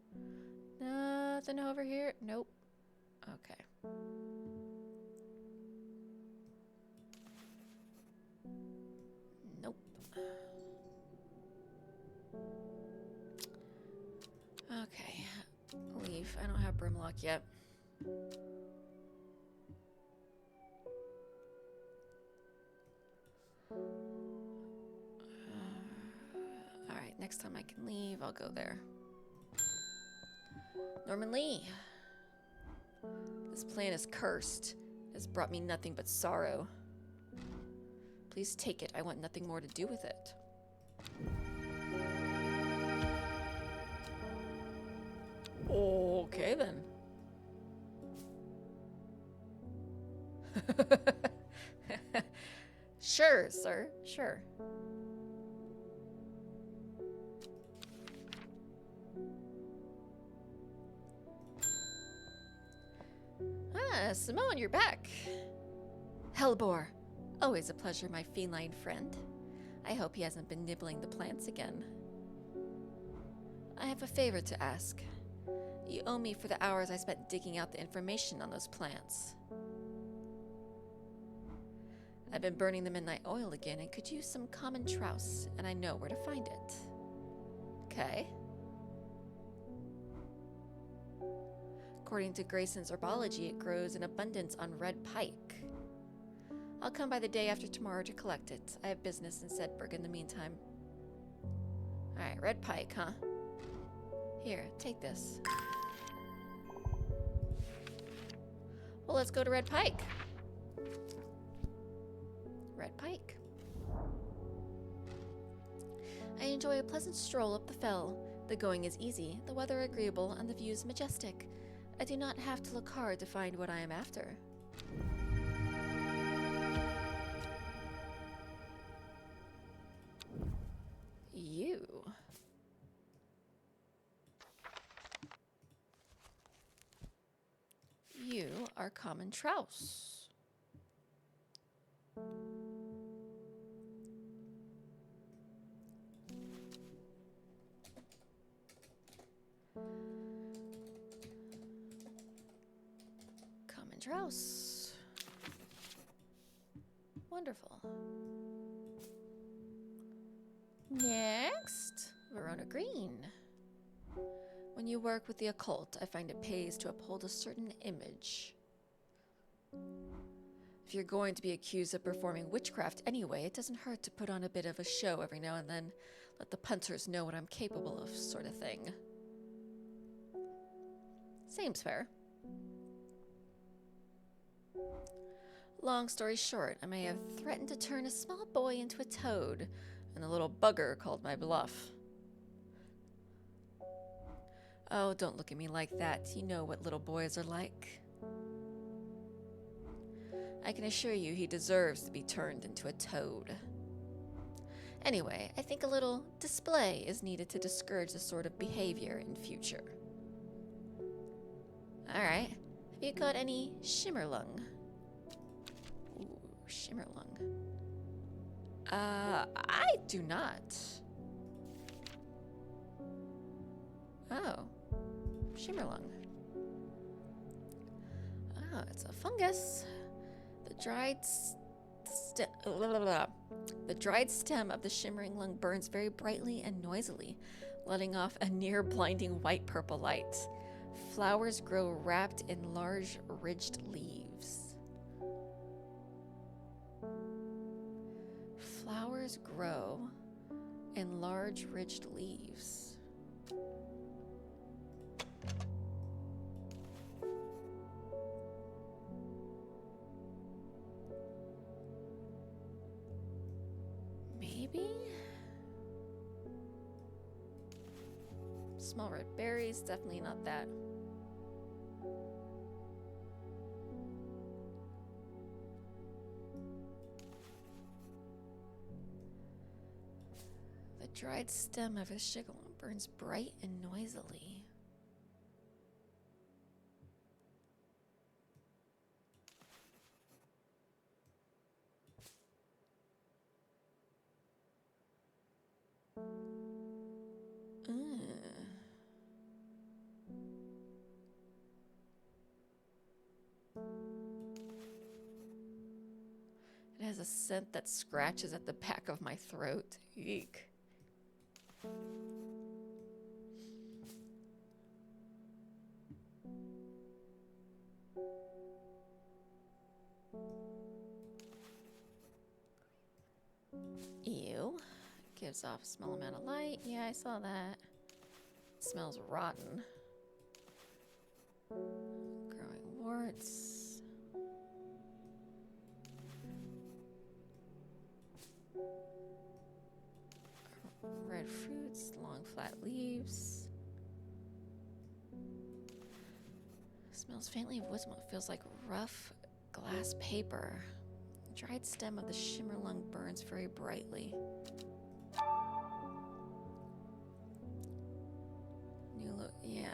A: Nothing over here? Nope. Okay. Nope. Okay. Leave. I don't have Brimlock yet. Alright, next time I can leave, I'll go there. Norman Lee. This plan is cursed. It has brought me nothing but sorrow. Please take it. I want nothing more to do with it. Okay then. Sure, sir. Sure. Ah, Simone, you're back. Hellbore. Always a pleasure, my feline friend. I hope he hasn't been nibbling the plants again. I have a favor to ask. You owe me for the hours I spent digging out the information on those plants. I've been burning the midnight oil again and could use some common Trouse, and I know where to find it. Okay. According to Grayson's herbology, it grows in abundance on red pike. I'll come by the day after tomorrow to collect it. I have business in Sedberg in the meantime. Alright, red pike, huh? Here, take this. Well, let's go to Red Pike. Red Pike. I enjoy a pleasant stroll up the fell. The going is easy, the weather agreeable, and the views majestic. I do not have to look hard to find what I am after. You. You are common Trouse. Common Trouse. Wonderful. Next, Verona Green. When you work with the occult, I find it pays to uphold a certain image. If you're going to be accused of performing witchcraft anyway, it doesn't hurt to put on a bit of a show every now and then. Let the punters know what I'm capable of, sort of thing. Seems fair. Long story short, I may have threatened to turn a small boy into a toad, and the little bugger called my bluff. Oh, don't look at me like that. You know what little boys are like. I can assure you he deserves to be turned into a toad. Anyway, I think a little display is needed to discourage this sort of behavior in future. Alright, have you got any Shimmerlung? Ooh, Shimmerlung. I do not. Oh, Shimmerlung. Oh, it's a fungus. The dried stem of the shimmering lung burns very brightly and noisily, letting off a near-blinding white-purple light. Flowers grow wrapped in large, ridged leaves. Flowers grow in large, ridged leaves. Maybe? Small red berries, definitely not that. The dried stem of a shimmerlung burns bright and noisily. It has a scent that scratches at the back of my throat. Eek. Ew. Gives off a small amount of light. Yeah, I saw that. It smells rotten. Growing warts. Red fruits, long flat leaves. Smells faintly of wood smoke. Feels like rough glass paper. The dried stem of the Shimmerlung burns very brightly. New look, yeah.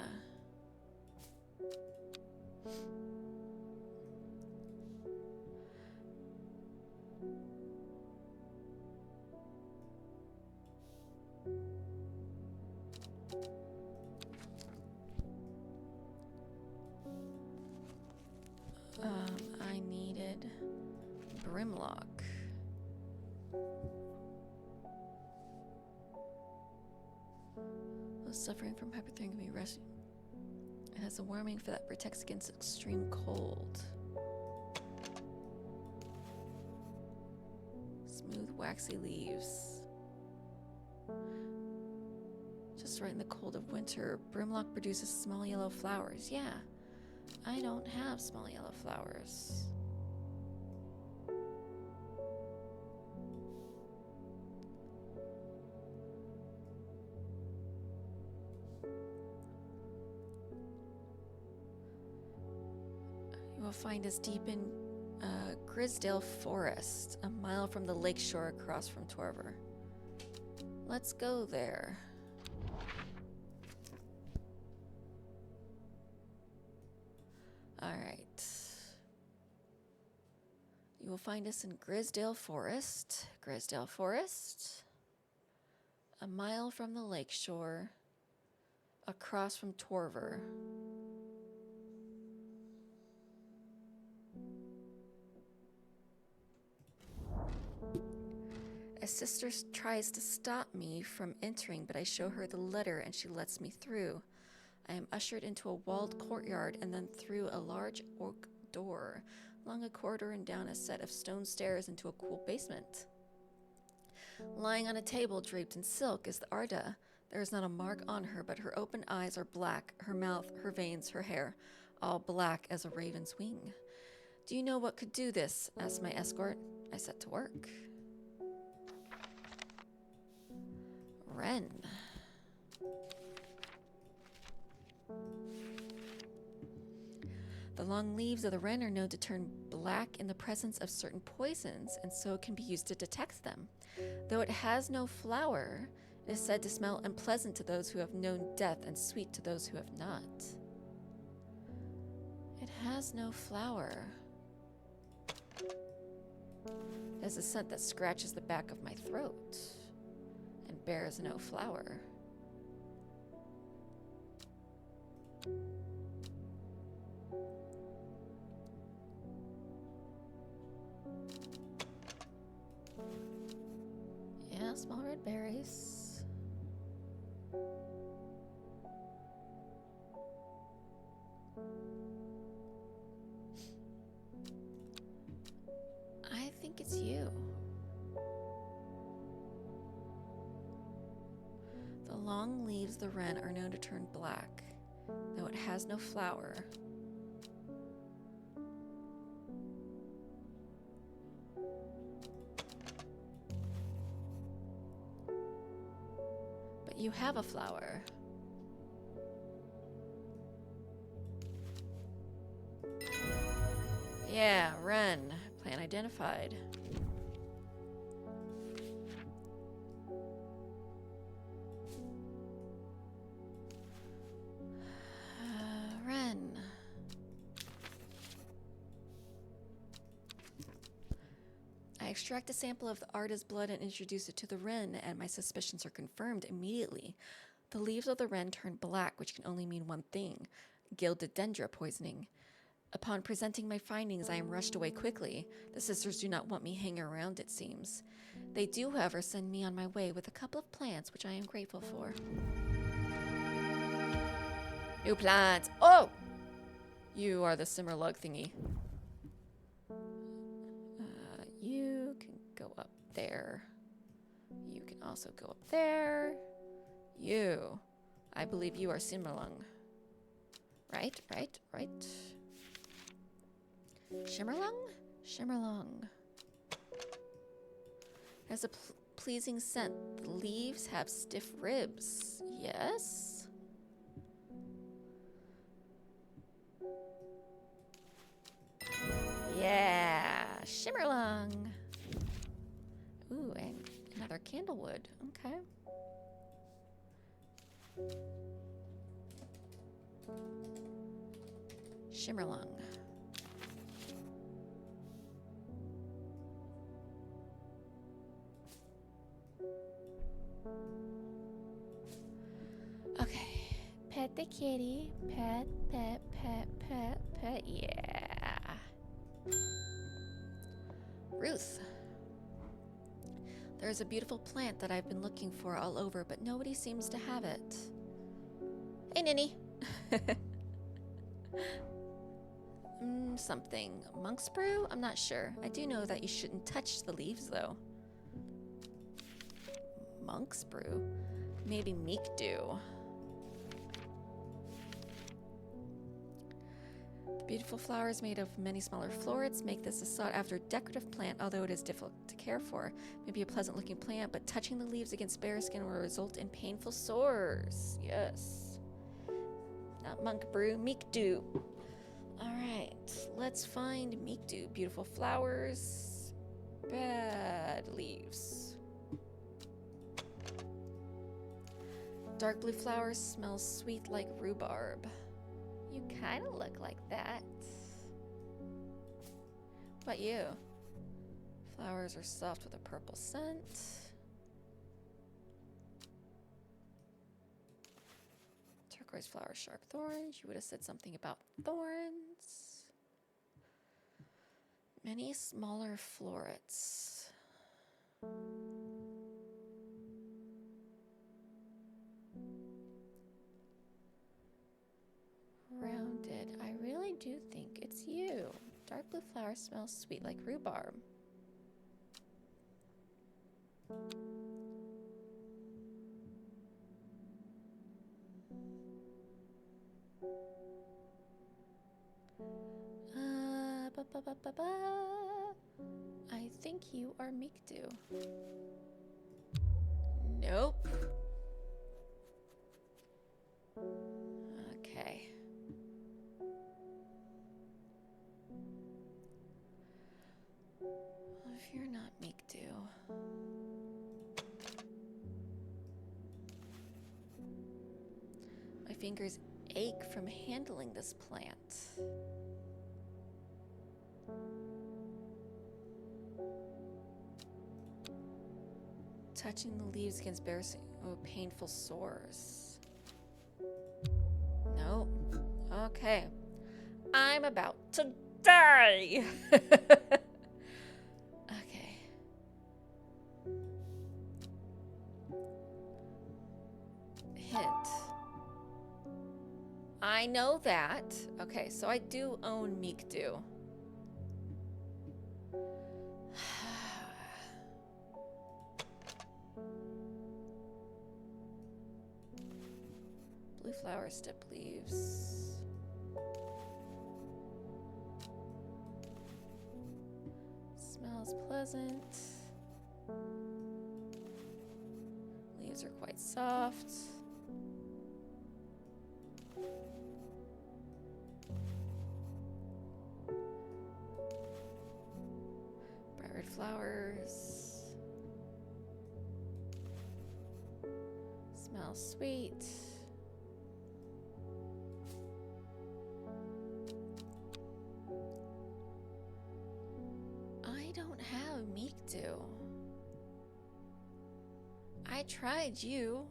A: I needed Brimlock. Those suffering from hypothermia can be rescued. It has a warming for that protects against extreme cold. Smooth, waxy leaves. Just right in the cold of winter, Brimlock produces small yellow flowers. Yeah, I don't have small yellow flowers. You will find us deep in Grisdale Forest, a mile from the lakeshore across from Torver. Let's go there. All right. You will find us in Grisdale Forest. Grisdale Forest, a mile from the lakeshore, across from Torver. A sister tries to stop me from entering, but I show her the letter and she lets me through. I am ushered into a walled courtyard and then through a large oak door, along a corridor and down a set of stone stairs into a cool basement. Lying on a table draped in silk is the Arda. There is not a mark on her, but her open eyes are black, her mouth, her veins, her hair, all black as a raven's wing. Do you know what could do this? Asked my escort. I set to work. Wren. The long leaves of the wren are known to turn black in the presence of certain poisons, and so can be used to detect them. Though it has no flower, it is said to smell unpleasant to those who have known death and sweet to those who have not. It has no flower. It has a scent that scratches the back of my throat and bears no flower. Yeah, small red berries. I think it's you. The long leaves of the wren are known to turn black, though it has no flower. But you have a flower. Yeah, wren. Plant identified. Wren. I extract a sample of the Arda's blood and introduce it to the wren, and my suspicions are confirmed immediately. The leaves of the wren turn black, which can only mean one thing: gilded dendra poisoning. Upon presenting my findings, I am rushed away quickly. The sisters do not want me hanging around, it seems. They do, however, send me on my way with a couple of plants, which I am grateful for. New plants! Oh! You are the Shimmerlung thingy. You can go up there. You can also go up there. You. I believe you are Shimmerlung. Right. Shimmerlung? Shimmerlung. Has a pleasing scent. The leaves have stiff ribs. Yes? Shimmerlung. Ooh, and another candlewood. Okay. Shimmerlung. Okay.
B: Pet the kitty. Pet, pet, pet, pet, pet. Yeah.
A: Ruth. There's a beautiful plant that I've been looking for all over, but nobody seems to have it. Hey, Ninny. Something. Monk's brew? I'm not sure. I do know that you shouldn't touch the leaves, though. Monk's brew? Maybe Meakdew. The beautiful flowers made of many smaller florets make this a sought-after decorative plant, although it is difficult to care for. Maybe a pleasant-looking plant, but touching the leaves against bare skin will result in painful sores. Yes. Not monk brew, Meakdew. All right, let's find Meakdew. Beautiful flowers, bad leaves. Dark blue flowers smell sweet like rhubarb.
B: You kind of look like that.
A: What about you? Flowers are soft with a purple scent. Turquoise flowers, sharp thorns. You would have said something about thorns. Many smaller florets. Rounded. I really do think it's you. Dark blue flower smells sweet like rhubarb. I think you are Meakdew. Nope. Okay. Well, if you're not Meakdew, my fingers ache from handling this plant. Touching the leaves against bare skin, oh, painful sores. Nope. Okay. I'm about to die. Okay. Hint. I know that. Okay, so I do own Meakdew. Blue flower step leaves. Smells pleasant. Leaves are quite soft. Bright red flowers. Smells sweet. I don't have Meakdew. I tried you.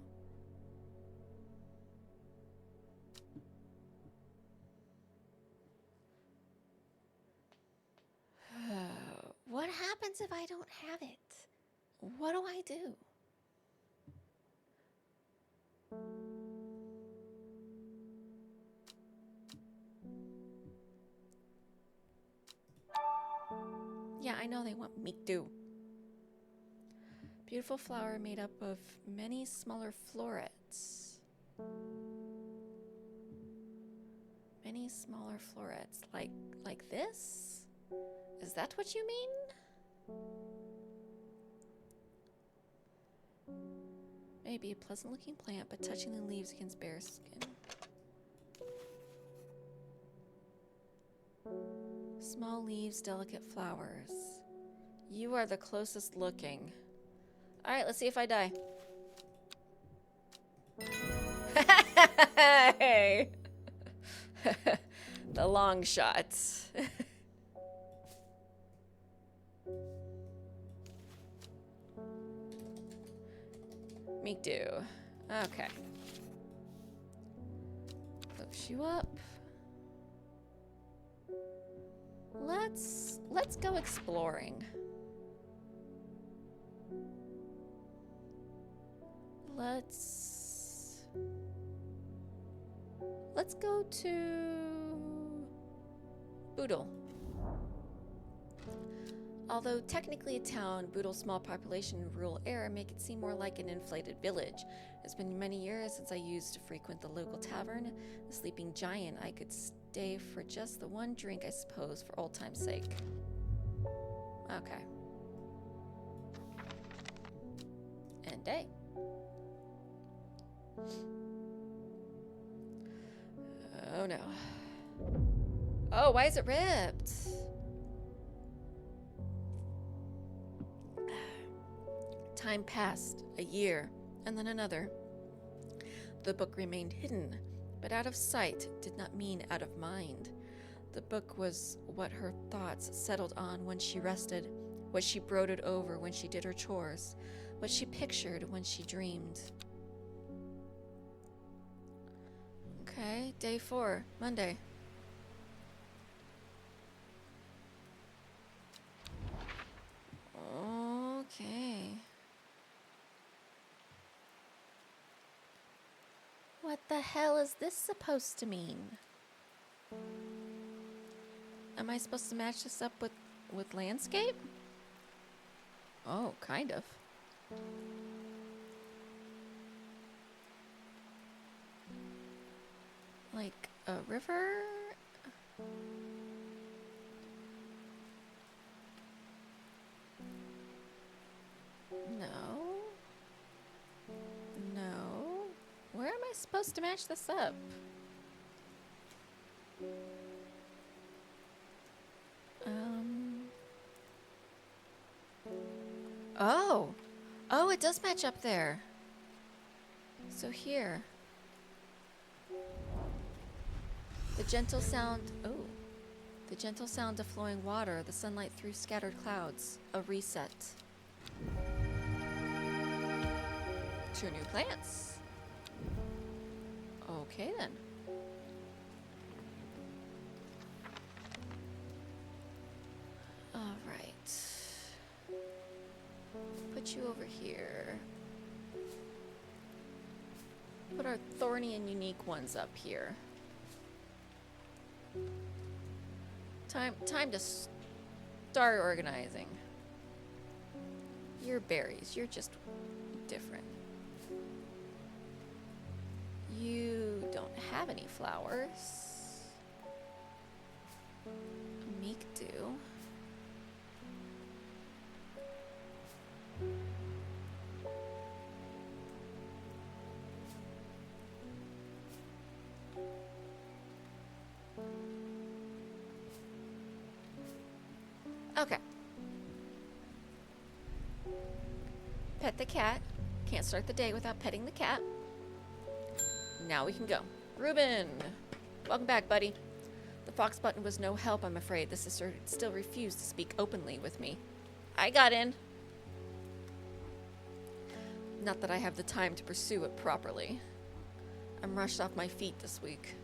A: What happens if I don't have it? What do I do? Yeah, I know they want Meakdew. Beautiful flower made up of many smaller florets. Many smaller florets, like this? Is that what you mean? Maybe a pleasant-looking plant, but touching the leaves against bare skin. Small leaves, delicate flowers. You are the closest looking. Alright, let's see if I die. Hey! The long shot. Meakdew. Okay. Push you up. Let's go exploring. Let's go to Boodle. Although technically a town, Boodle's small population and rural air make it seem more like an inflated village. It's been many years since I used to frequent the local tavern, the Sleeping Giant. I could stay for just the one drink, I suppose, for old time's sake. Okay. End day. Oh no. Oh, why is it ripped? Time passed, a year, and then another. The book remained hidden, but out of sight did not mean out of mind. The book was what her thoughts settled on when she rested, what she brooded over when she did her chores, what she pictured when she dreamed. Okay, day 4, Monday. Okay. What the hell is this supposed to mean? Am I supposed to match this up with landscape? Oh, kind of. Like a river? No. No. Where am I supposed to match this up? Oh. Oh, it does match up there. So here. The gentle sound of flowing water, the sunlight through scattered clouds, a reset. 2 new plants. Okay then. All right. Put you over here. Put our thorny and unique ones up here. Time to start organizing. You're berries. You're just different. You don't have any flowers. Meakdew. Okay. Pet the cat. Can't start the day without petting the cat. Now we can go. Reuben! Welcome back, buddy. The fox button was no help, I'm afraid. The sister still refused to speak openly with me. I got in. Not that I have the time to pursue it properly. I'm rushed off my feet this week.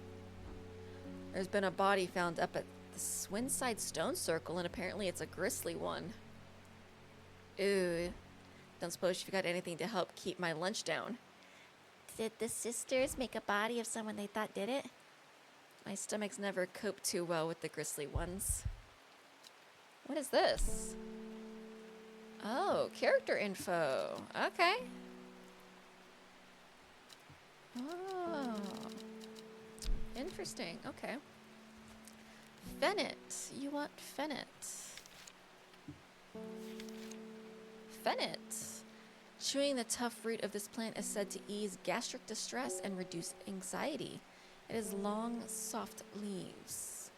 A: There's been a body found up at the Swinside Stone Circle, and apparently it's a grisly one. Ooh. Don't suppose you've got anything to help keep my lunch down.
B: Did the sisters make a body of someone they thought did it?
A: My stomach's never coped too well with the grisly ones. What is this? Oh, character info. Okay. Oh. Interesting. Okay. Phennet. You want Phennet. Phennet. Chewing the tough root of this plant is said to ease gastric distress and reduce anxiety. It has long, soft leaves.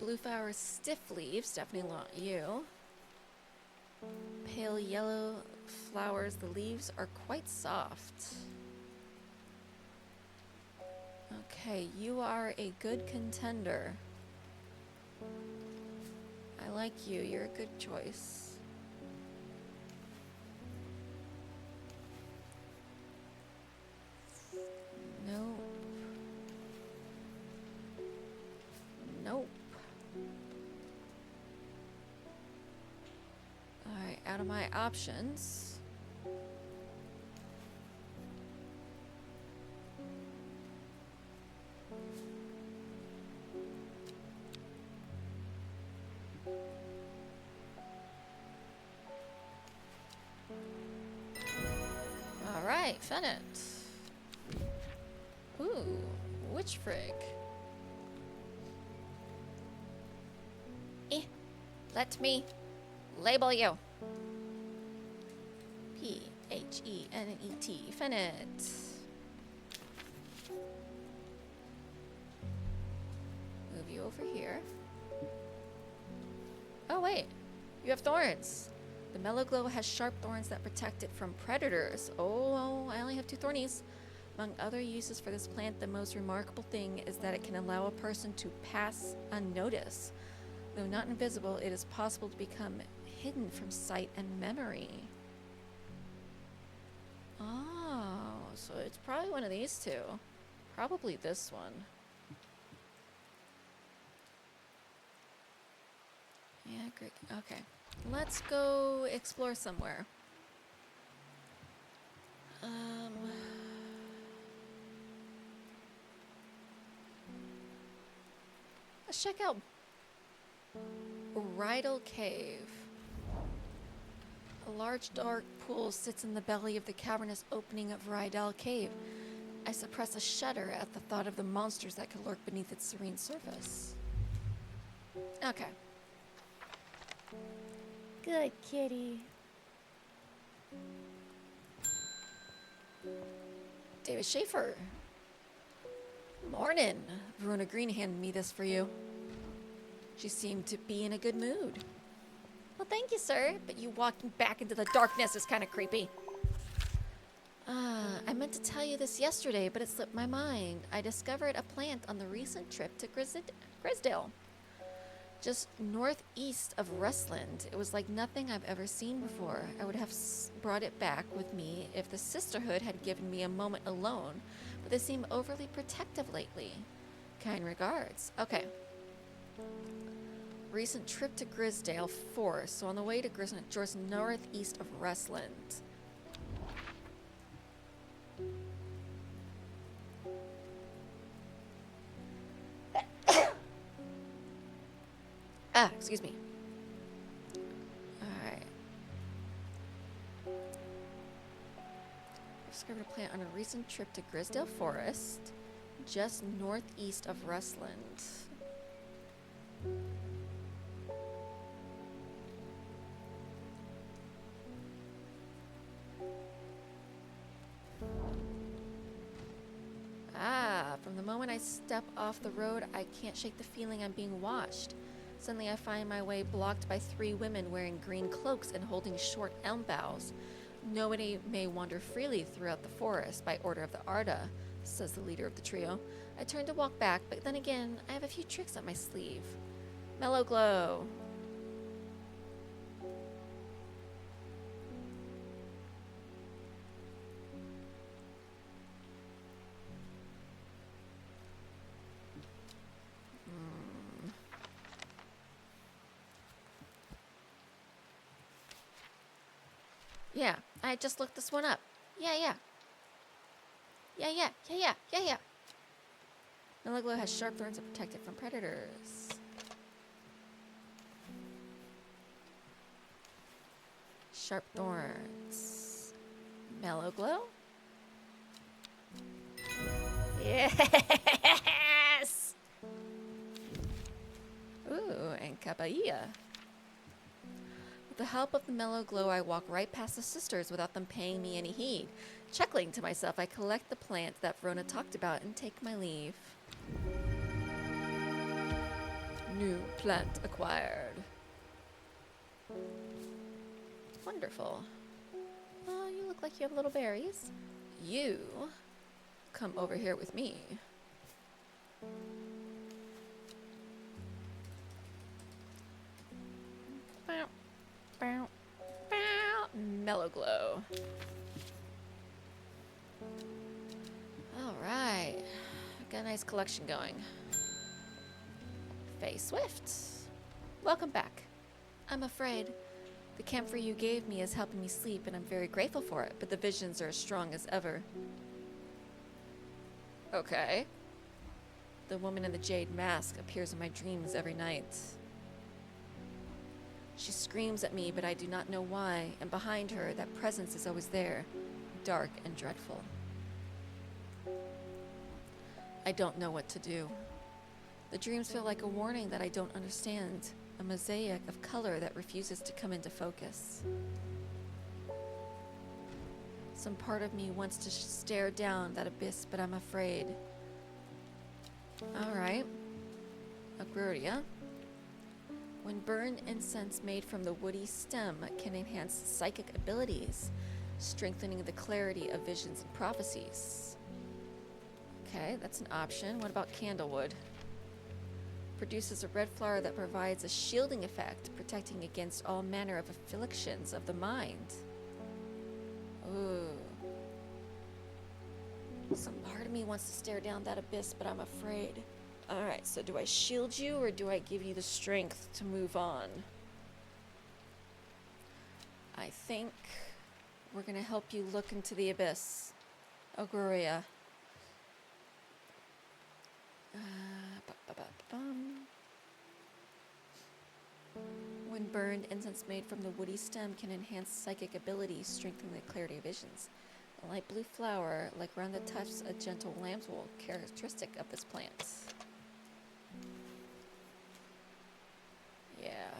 A: blue flowers, stiff leaves, definitely not you. Pale yellow flowers, the leaves are quite soft. Okay, you are a good contender. I like you, you're a good choice. Nope. Nope. Alright, out of my options. Alright, Phennet. Ooh, witch Phygg. Let me label you. P-H-E-N-N-E-T, Phennet. Move you over here. Oh wait, you have thorns. The Mellow-Glow has sharp thorns that protect it from predators. Oh, I only have 2 thornies. Among other uses for this plant, the most remarkable thing is that it can allow a person to pass unnoticed. Though not invisible, it is possible to become hidden from sight and memory. Oh, so it's probably one of these two. Probably this one. Yeah, great. Okay. Let's go explore somewhere. Let's check out Bridal Cave. A large dark pool sits in the belly of the cavernous opening of Bridal Cave. I suppress a shudder at the thought of the monsters that could lurk beneath its serene surface. Okay.
B: Good kitty.
A: David Schaefer. Morning. Verona Green handed me this for you. She seemed to be in a good mood. Well, thank you, sir. But you walking back into the darkness is kind of creepy. I meant to tell you this yesterday, but it slipped my mind. I discovered a plant on the recent trip to Grisdale. Just northeast of Restland. It was like nothing I've ever seen before. I would have brought it back with me if the sisterhood had given me a moment alone, but they seem overly protective lately. Kind regards. Okay. Recent trip to Grisdale Forest. So on the way to Grisdale, just northeast of Restland. Excuse me. Alright. Discovered a plant on a recent trip to Grisdale Forest, just northeast of Restland. From the moment I step off the road, I can't shake the feeling I'm being watched. Suddenly I find my way blocked by 3 women wearing green cloaks and holding short elm boughs. Nobody may wander freely throughout the forest by order of the Arda, says the leader of the trio. I turn to walk back, but then again, I have a few tricks up my sleeve. Mellow-Glow. Yeah, I just looked this one up. Yeah. Mellow-Glow has sharp thorns that protect it from predators. Sharp thorns. Mellow-Glow? Yes! Ooh, and Caballia. With the help of the Mellow-Glow, I walk right past the sisters without them paying me any heed. Chuckling to myself, I collect the plant that Verona talked about and take my leave. New plant acquired. Wonderful.
B: Oh, you look like you have little berries.
A: You come over here with me.
B: Bow, bow, bow.
A: Mellow-Glow. All right. Got a nice collection going. Faye Swift. Welcome back. I'm afraid the camphor you gave me is helping me sleep, and I'm very grateful for it, but the visions are as strong as ever. Okay. The woman in the jade mask appears in my dreams every night. She screams at me, but I do not know why, and behind her, that presence is always there, dark and dreadful. I don't know what to do. The dreams feel like a warning that I don't understand, a mosaic of color that refuses to come into focus. Some part of me wants to stare down that abyss, but I'm afraid. Alright. Aguria. When burned incense made from the woody stem can enhance psychic abilities, strengthening the clarity of visions and prophecies. Okay, that's an option. What about candlewood? Produces a red flower that provides a shielding effect, protecting against all manner of afflictions of the mind. Ooh. Some part of me wants to stare down that abyss, but I'm afraid. Alright, so do I shield you, or do I give you the strength to move on? I think we're gonna help you look into the abyss. Aguria. When burned, incense made from the woody stem can enhance psychic abilities, strengthen the clarity of visions. A light blue flower, like round the tufts, a gentle lambswool, characteristic of this plant. Yeah.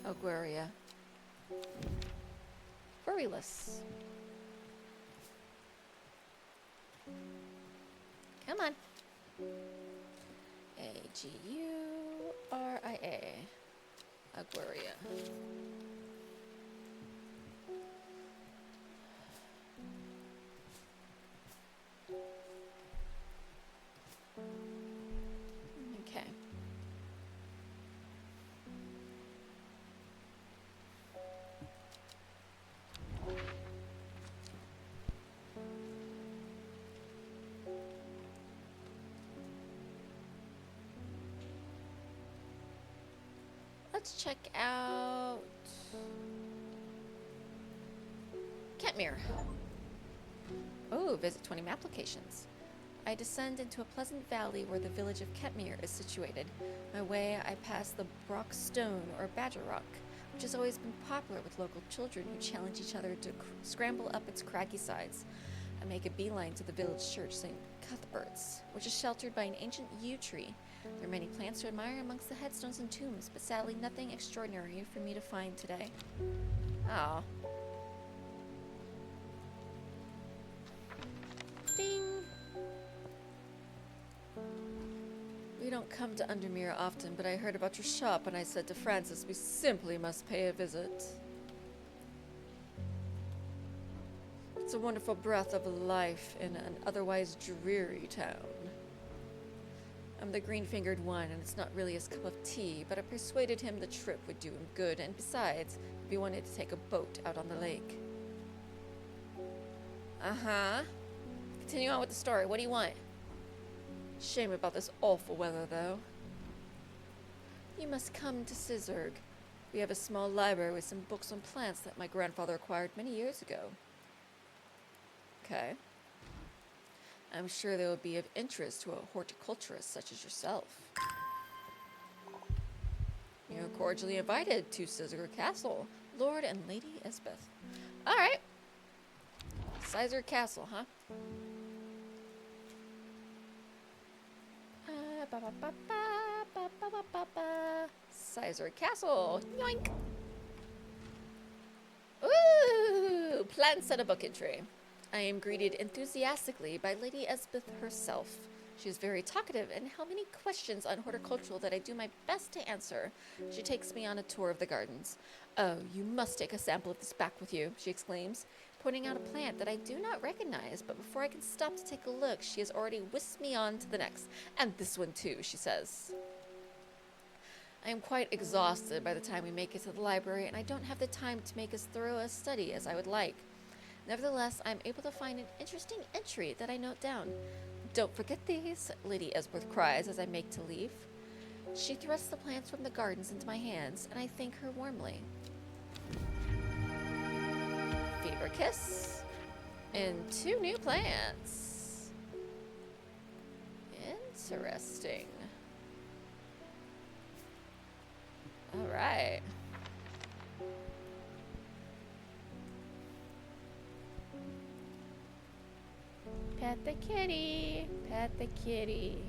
A: Aguria. Worryless. Come on. Aguria. Aguria. Okay. Let's check out Ketmere. Oh, visit 20 map locations. I descend into a pleasant valley where the village of Ketmere is situated. My way, I pass the Brock Stone, or Badger Rock, which has always been popular with local children who challenge each other to scramble up its craggy sides. I make a beeline to the village church, St. Cuthbert's, which is sheltered by an ancient yew tree. There are many plants to admire amongst the headstones and tombs, but sadly nothing extraordinary for me to find today. Oh. Ding! We don't come to Undermere often, but I heard about your shop and I said to Francis we simply must pay a visit. It's a wonderful breath of life in an otherwise dreary town. I'm the green-fingered one, and it's not really his cup of tea, but I persuaded him the trip would do him good, and besides, we wanted to take a boat out on the lake. Uh-huh. Continue on with the story. What do you want? Shame about this awful weather, though. You must come to Sizurg. We have a small library with some books on plants that my grandfather acquired many years ago. Okay. I'm sure they will be of interest to a horticulturist such as yourself. You're cordially invited to Sizurg Castle, Lord and Lady Esbeth. Alright. Sizurg Castle, huh? Sizurg Castle. Yoink. Ooh! Plants and a book entry. I am greeted enthusiastically by Lady Esbeth herself. She is very talkative and how many questions on horticulture that I do my best to answer. She takes me on a tour of the gardens. Oh, you must take a sample of this back with you, she exclaims, pointing out a plant that I do not recognize, but before I can stop to take a look, she has already whisked me on to the next. And this one too, she says. I am quite exhausted by the time we make it to the library, and I don't have the time to make as thorough a study as I would like. Nevertheless, I am able to find an interesting entry that I note down. Don't forget these, Lady Esbeth cries as I make to leave. She thrusts the plants from the gardens into my hands, and I thank her warmly. Fever Kiss. And 2 new plants. Interesting. Alright.
B: Pet the kitty. Pet the kitty.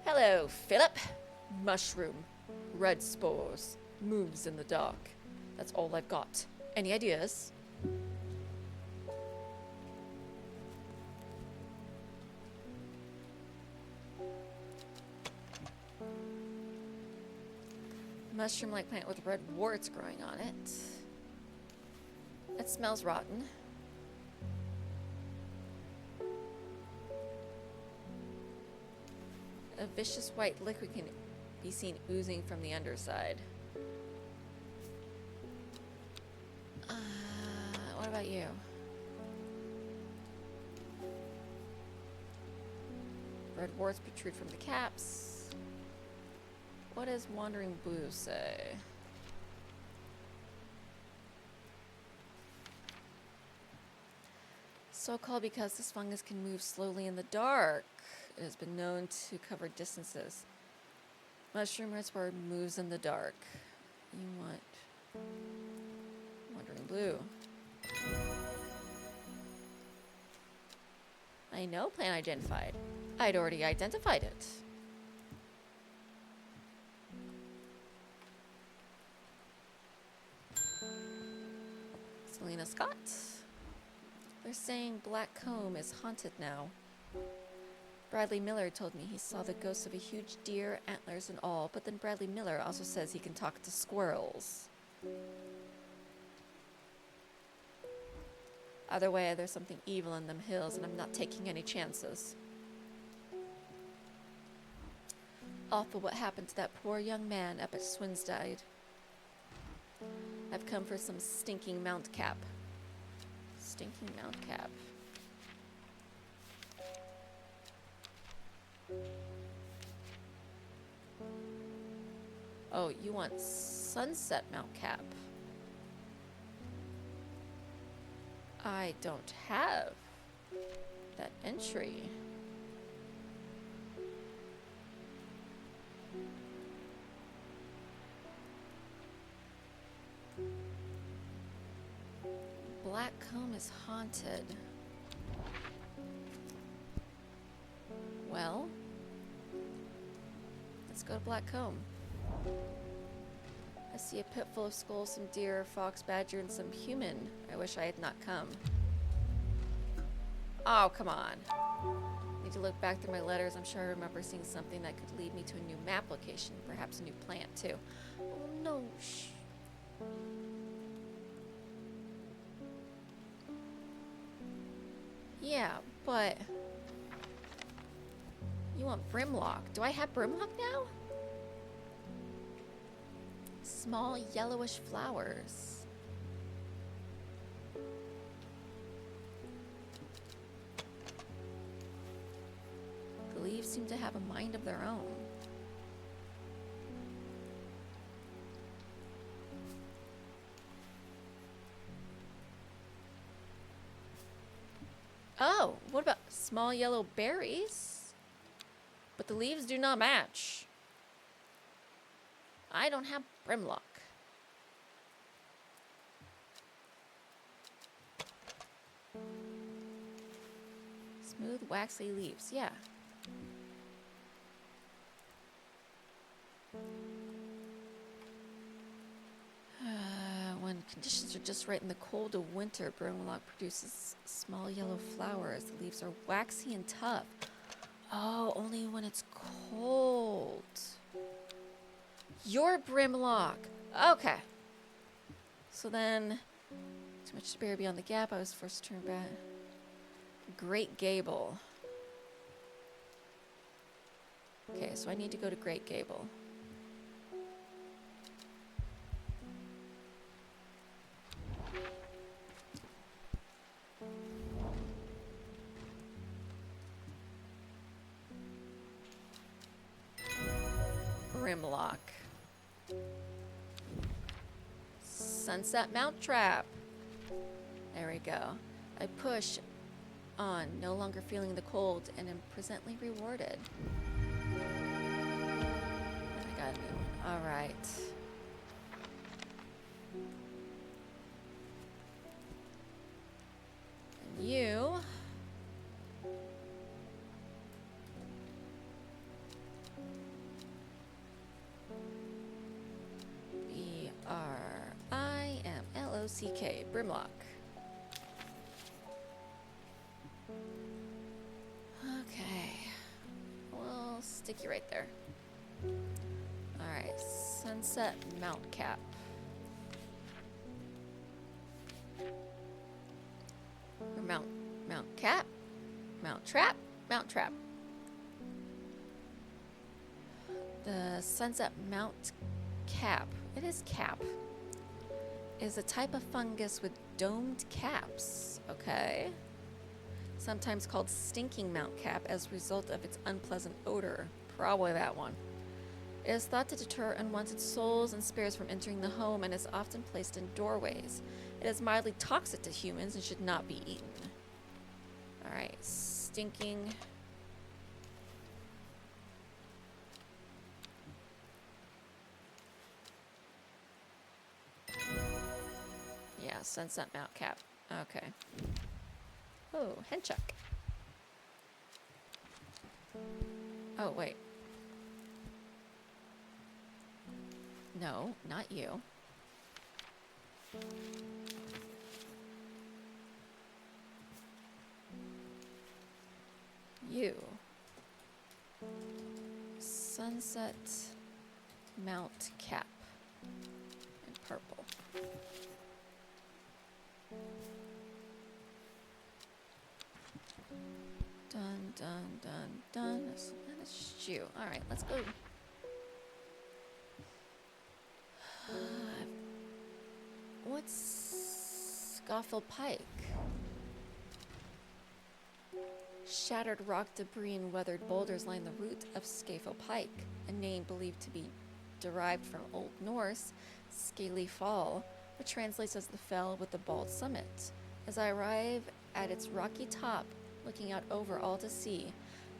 A: Hello, Philip. Mushroom. Red spores. Moves in the dark. That's all I've got. Any ideas? Mushroom-like plant with red warts growing on it. It smells rotten. A vicious white liquid can be seen oozing from the underside. What about you? Red warts protrude from the caps. What does Wandering Blue say? So called because this fungus can move slowly in the dark. It has been known to cover distances. Mushroom red spore moves in the dark. You want Wandering Blue. I know plant identified. I'd already identified it. Selena Scott. They're saying Black Comb is haunted now. Bradley Miller told me he saw the ghost of a huge deer, antlers and all, but then Bradley Miller also says he can talk to squirrels. Either way, there's something evil in them hills, and I'm not taking any chances. Awful what happened to that poor young man up at Swinsdide. I've come for some stinking Mountcap. Stinking Mountcap. Oh, you want Sunset Mountcap? I don't have that entry. Black Comb is haunted. Well, let's go to Black Comb. I see a pit full of skulls, some deer, fox, badger, and some human. I wish I had not come. Oh, come on. Need to look back through my letters. I'm sure I remember seeing something that could lead me to a new map location. Perhaps a new plant, too. Oh, no. Shh. Yeah, but... You want Brimlock. Do I have Brimlock now? Small yellowish flowers. The leaves seem to have a mind of their own. Oh, what about small yellow berries? But the leaves do not match. I don't have Brimlock. Smooth, waxy leaves, yeah. One Conditions are just right in the cold of winter. Brimlock produces small yellow flowers. The leaves are waxy and tough. Oh, only when it's cold. You're Brimlock. Okay. So then, too much to bear beyond the gap. I was forced to turn back. Great Gable. Okay, so I need to go to Great Gable. Brimlock. Sunset Mountcap. There we go. I push on, no longer feeling the cold, and am presently rewarded. I got a new one. All right. And you. B-R-I-M-L-O-C-K. Brimlock. Okay. We'll stick you right there. Alright. Sunset Mountcap. Or Mountcap? Mounttrap? Mounttrap. The Sunset Mountcap. It is cap. Is a type of fungus with domed caps. Okay. Sometimes called stinking Mountcap as a result of its unpleasant odor. Probably that one. It is thought to deter unwanted souls and spirits from entering the home and is often placed in doorways. It is mildly toxic to humans and should not be eaten. Alright, stinking. Yeah, Sunset Mountcap. Okay. Oh, Henchuck. Oh, wait. No, not you. You. Sunset Mountcap. In purple. Done, done, done, done. So that is just you. Alright, let's go. What's Scoffle Pike? Shattered rock debris and weathered boulders line the root of Scafell Pike, a name believed to be derived from Old Norse, Scaly Fall, which translates as the fell with the bald summit. As I arrive at its rocky top, looking out over all to see,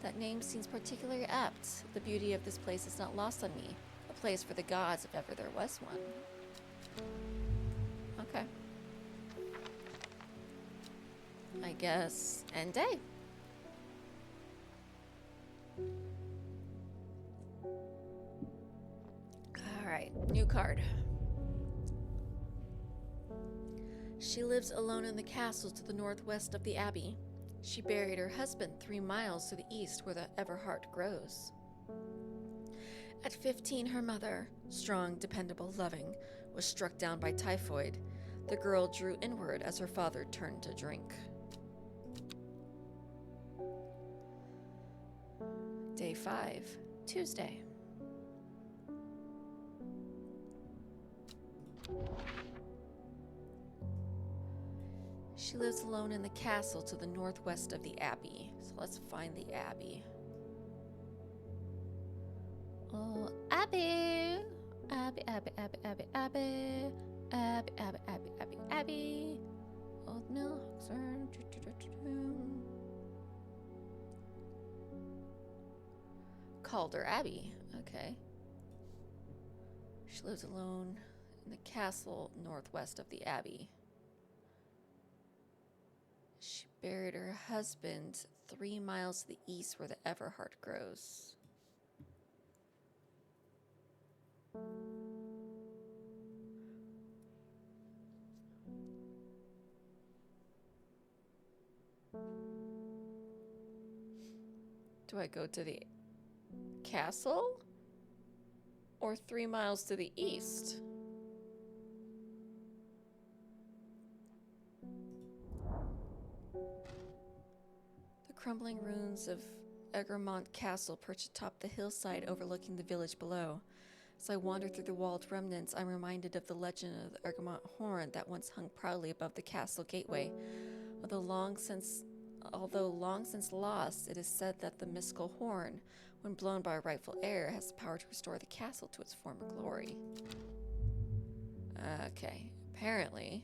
A: that name seems particularly apt. The beauty of this place is not lost on me, a place for the gods if ever there was one. Okay. I guess end day. Alright, new card. She lives alone in the castle to the northwest of the abbey. She buried her husband 3 miles to the east where the Everheart grows. At 15, her mother, strong, dependable, loving, was struck down by typhoid. The girl drew inward as her father turned to drink. Day 5, Tuesday. She lives alone in the castle to the northwest of the abbey. So let's find the abbey. Oh, abbey! Abbey, abbey, abbey, abbey, abbey. Abbey, abbey, abbey, abbey, abbey. Old Mill, Oxford. Calder Abbey. Okay. She lives alone in the castle northwest of the abbey. She buried her husband 3 miles to the east where the Everheart grows. Do I go to the castle? Or 3 miles to the east? The crumbling ruins of Egremont Castle perch atop the hillside overlooking the village below. As I wander through the walled remnants, I'm reminded of the legend of the Egremont horn that once hung proudly above the castle gateway. Although long since lost, it is said that the mystical horn, when blown by a rightful heir, has the power to restore the castle to its former glory. Okay, apparently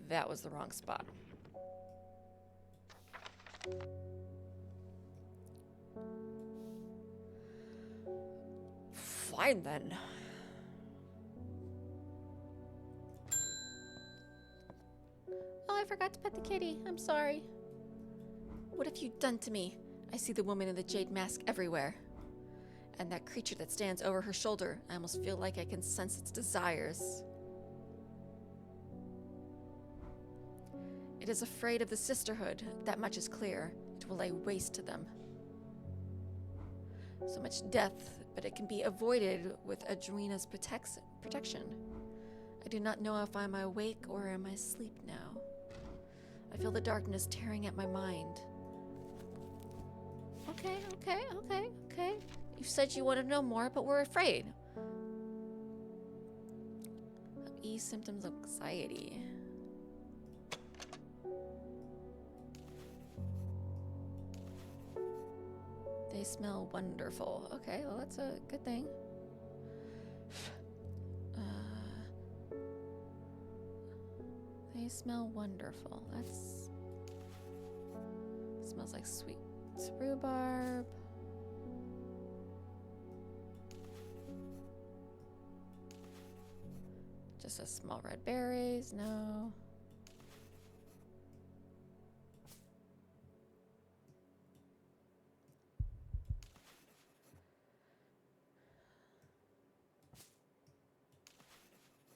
A: that was the wrong spot. Fine then.
B: Oh, I forgot to pet the kitty. I'm sorry.
A: What have you done to me? I see the woman in the jade mask everywhere. And that creature that stands over her shoulder. I almost feel like I can sense its desires. It is afraid of the sisterhood. That much is clear. It will lay waste to them. So much death, but it can be avoided with Adrena's protection. I do not know if I'm awake or am I asleep now. I feel the darkness tearing at my mind.
B: Okay.
A: You said you want to know more, but we're afraid. Symptoms of anxiety. They smell wonderful. Okay, well that's a good thing. They smell wonderful. That's... Smells like sweet rhubarb. Just a small red berries. No.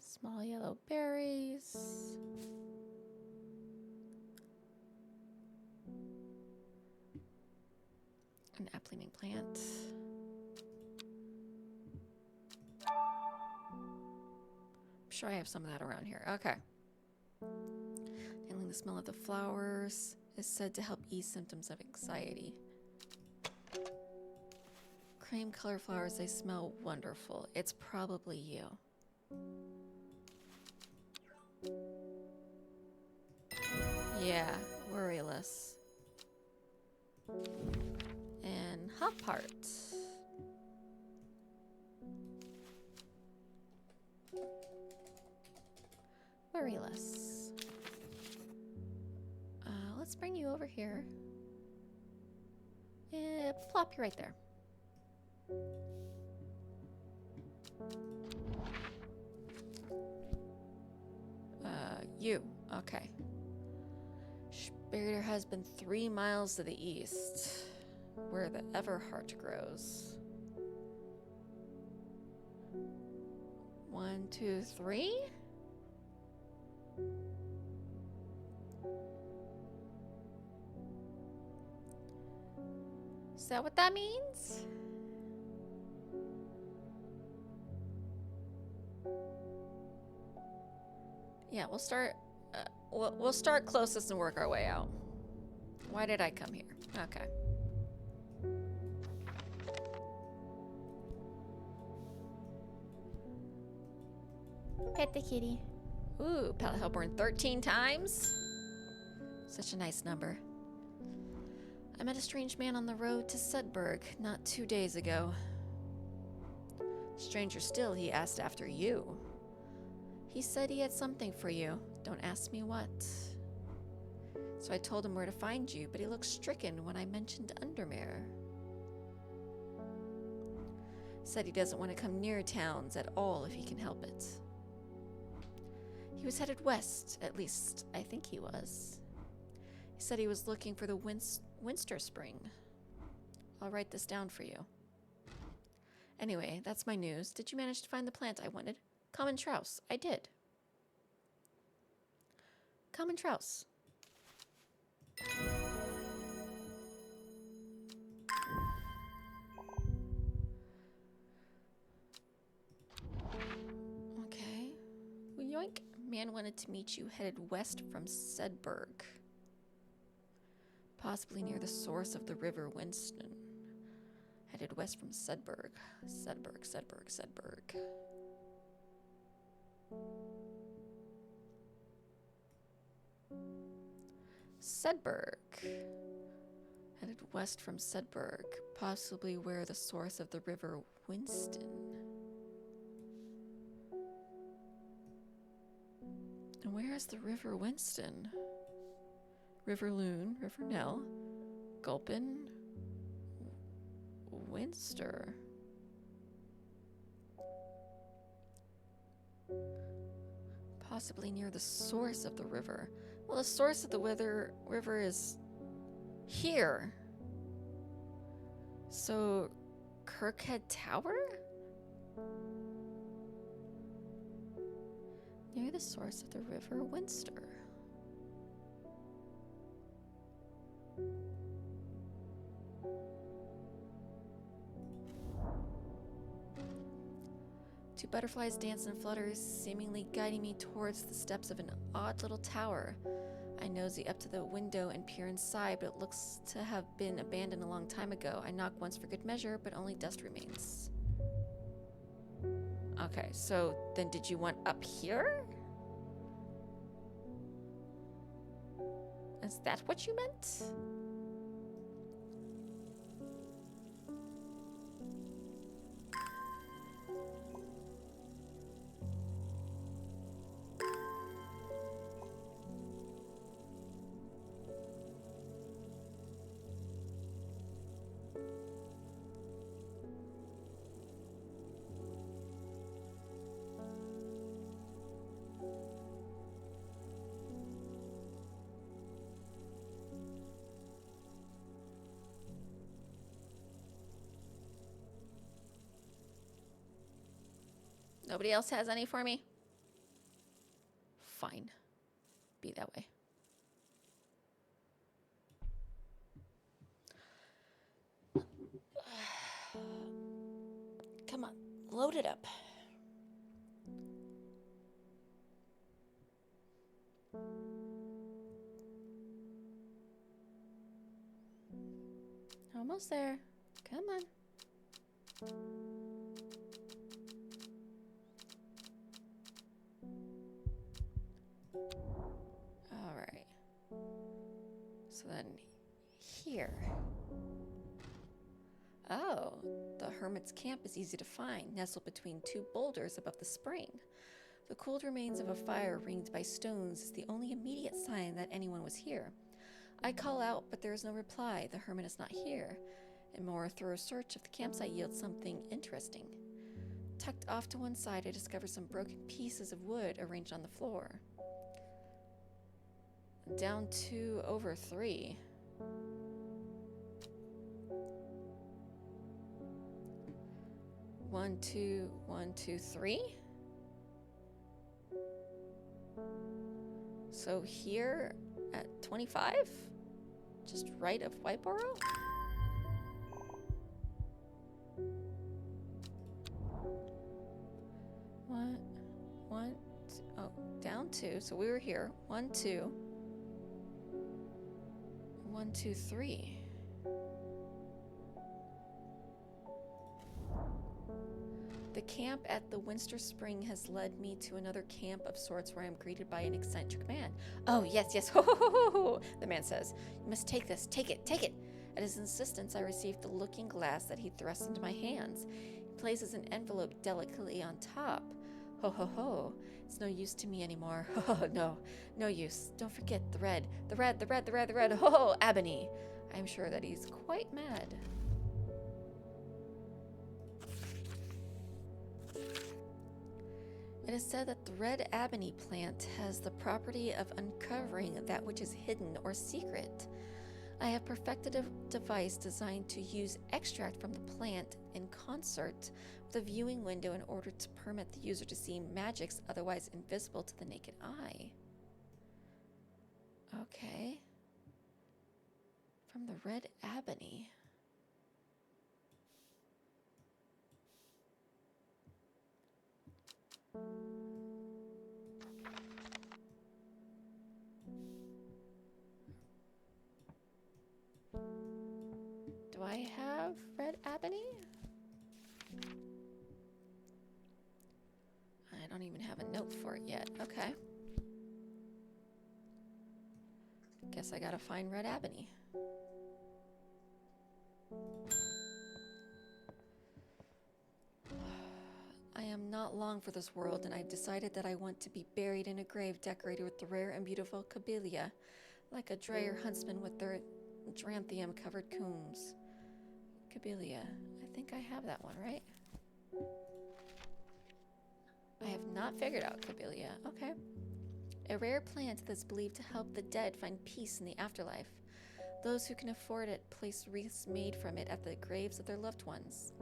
A: Small yellow berries. An apple-eating plant. I'm sure I have some of that around here. Okay. Handling the smell of the flowers is said to help ease symptoms of anxiety. Cream color flowers, they smell wonderful. It's probably you. Yeah, Worryless. And Hopheart. Worryless. Let's bring you over here. Plop you right there. You. Okay. Buried her husband 3 miles to the east, where the Everheart grows. 1, 2, 3? Is that what that means? Yeah, we'll start. We'll start closest and work our way out. Why did I come here? Okay.
B: Pet the kitty.
A: Ooh, Pallet Hellborn 13 times? Such a nice number. I met a strange man on the road to Sudburg not 2 days ago. Stranger still, he asked after you. He said he had something for you. Don't ask me what. So I told him where to find you, but he looked stricken when I mentioned Undermere. Said he doesn't want to come near towns at all if he can help it. He was headed west, at least I think he was. He said he was looking for the Winster Spring. I'll write this down for you. Anyway, that's my news. Did you manage to find the plant I wanted? Common Trouse. I did. Common Trouse. yoink. Man wanted to meet you, headed west from Sedberg. Possibly near the source of the River Winston. Headed west from Sedberg. Sedberg. Sedberg. Headed west from Sedberg. Possibly where the source of the River Winston. And where is the River Winston? River Loon, River Nell, Gulpin, Winster. Possibly near the source of the river. Well, the source of the river is here. So, Kirkhead Tower? Near the source of the River Winster. Two butterflies dance and flutter, seemingly guiding me towards the steps of an odd little tower. I nosy up to the window and peer inside, but it looks to have been abandoned a long time ago. I knock once for good measure, but only dust remains. Okay, so then did you want up here? Is that what you meant? Nobody else has any for me? Fine. Be that way. Come on, load it up. Almost there. Come on. All right. So then here. Oh, the hermit's camp is easy to find, nestled between two boulders above the spring. The cold remains of a fire ringed by stones is the only immediate sign that anyone was here. I call out, but there is no reply. The hermit is not here. A more thorough search of the campsite yields something interesting. Tucked off to one side, I discover some broken pieces of wood arranged on the floor. Down 2 over 3. One, two, 1, 2, 3. So here at 25, just right of Whiteboro. One, two, oh, down 2. So we were here. 1, 2. 1, 2, 3. The camp at the Winster Spring has led me to another camp of sorts where I am greeted by an eccentric man. Oh, yes, ho, ho, ho, ho, ho, the man says. You must take this, take it. At his insistence, I received the looking glass that he thrusts into my hands. He places an envelope delicately on top. Ho, ho, ho. It's no use to me anymore. Ho, ho, no use. Don't forget the red. Ho, ho, ebony. I am sure that he's quite mad. It is said that the red ebony plant has the property of uncovering that which is hidden or secret. I have perfected a device designed to use extract from the plant in concert with a viewing window in order to permit the user to see magics otherwise invisible to the naked eye. Okay. From the red ebony. I have red ebony? I don't even have a note for it yet. Okay. Guess I gotta find red ebony. I am not long for this world, and I've decided that I want to be buried in a grave decorated with the rare and beautiful Caballia, like a dreyer huntsman with their geranthium-covered combs. Caballia. I think I have that one, right? I have not figured out Caballia. Okay. A rare plant that's believed to help the dead find peace in the afterlife. Those who can afford it place wreaths made from it at the graves of their loved ones.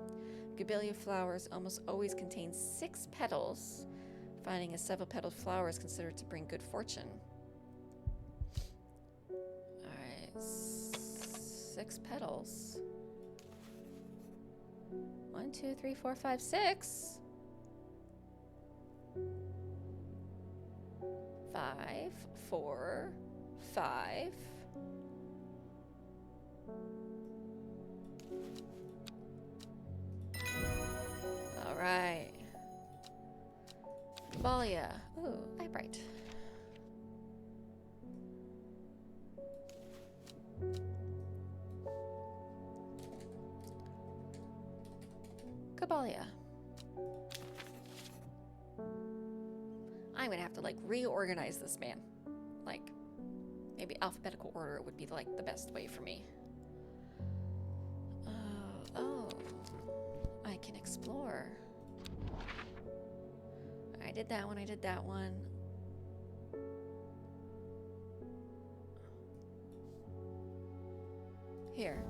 A: Caballia flowers almost always contain 6 petals. Finding a 7-petaled flower is considered to bring good fortune. Alright, 6 petals. 1, 2, 3, 4, 5, 6. 5, 4, 5. All right. Caballia. Ooh, eyebright. Caballia. I'm gonna have to like reorganize this man. Like, maybe alphabetical order would be like the best way for me. Oh, I can explore. I did that one, I did that one. Here.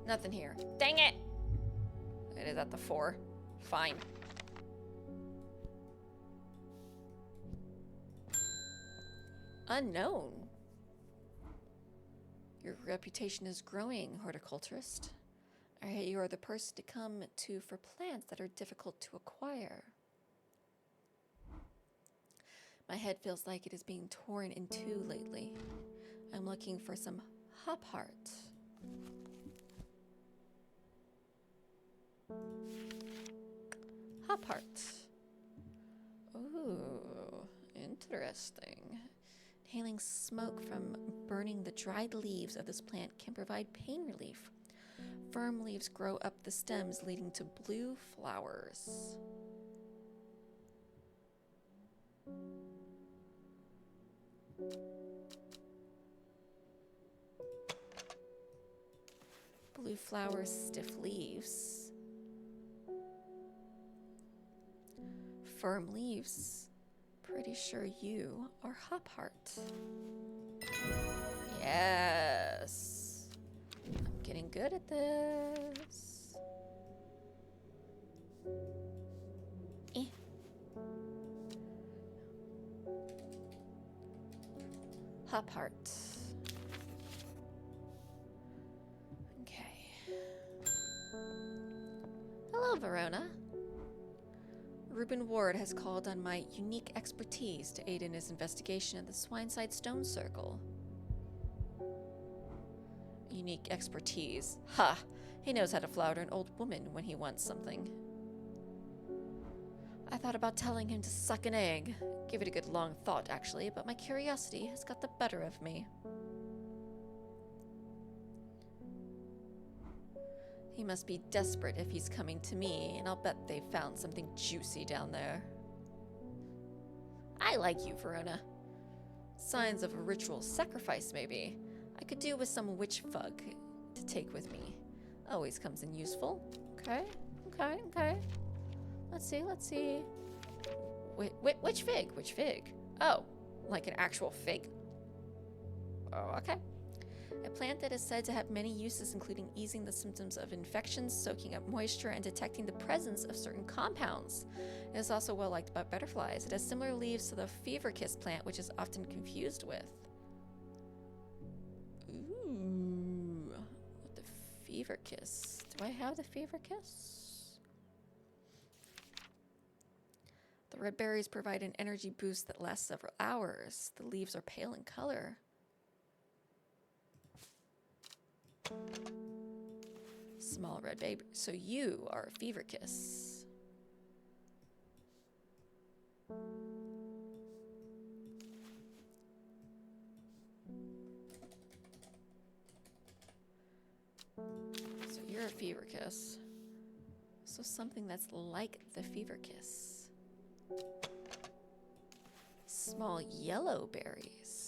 A: Nothing here. Dang it! It is at the 4. Fine. Unknown. Your reputation is growing, horticulturist. You are the person to come to for plants that are difficult to acquire. My head feels like it is being torn in two lately. I'm looking for some Hopheart. Hopheart. Ooh, interesting. Inhaling smoke from burning the dried leaves of this plant can provide pain relief. Firm leaves grow up the stems, leading to blue flowers. Blue flowers, stiff leaves. Firm leaves. Pretty sure you are Hopheart. Yes. I'm getting good at this. Hopheart. Okay. Hello, Verona. Reuben Ward has called on my unique expertise to aid in his investigation of the Swineside Stone Circle. Unique expertise. Ha! He knows how to flounder an old woman when he wants something. I thought about telling him to suck an egg. Give it a good long thought, actually, but my curiosity has got the better of me. He must be desperate if he's coming to me, and I'll bet they found something juicy down there. I like you, Verona. Signs of a ritual sacrifice, maybe. I could do with some witch Phygg to take with me. Always comes in useful. Okay. Let's see. Wait, which Phygg? Which Phygg? Oh, like an actual fig? Oh, okay. A plant that is said to have many uses, including easing the symptoms of infections, soaking up moisture, and detecting the presence of certain compounds. It is also well liked by butterflies. It has similar leaves to the fever kiss plant, which is often confused with. Ooh, what the fever kiss? Do I have the fever kiss? The red berries provide an energy boost that lasts several hours. The leaves are pale in color. Small red baby. So you are a fever kiss. So you're a fever kiss. So something that's like the fever kiss. Small yellow berries.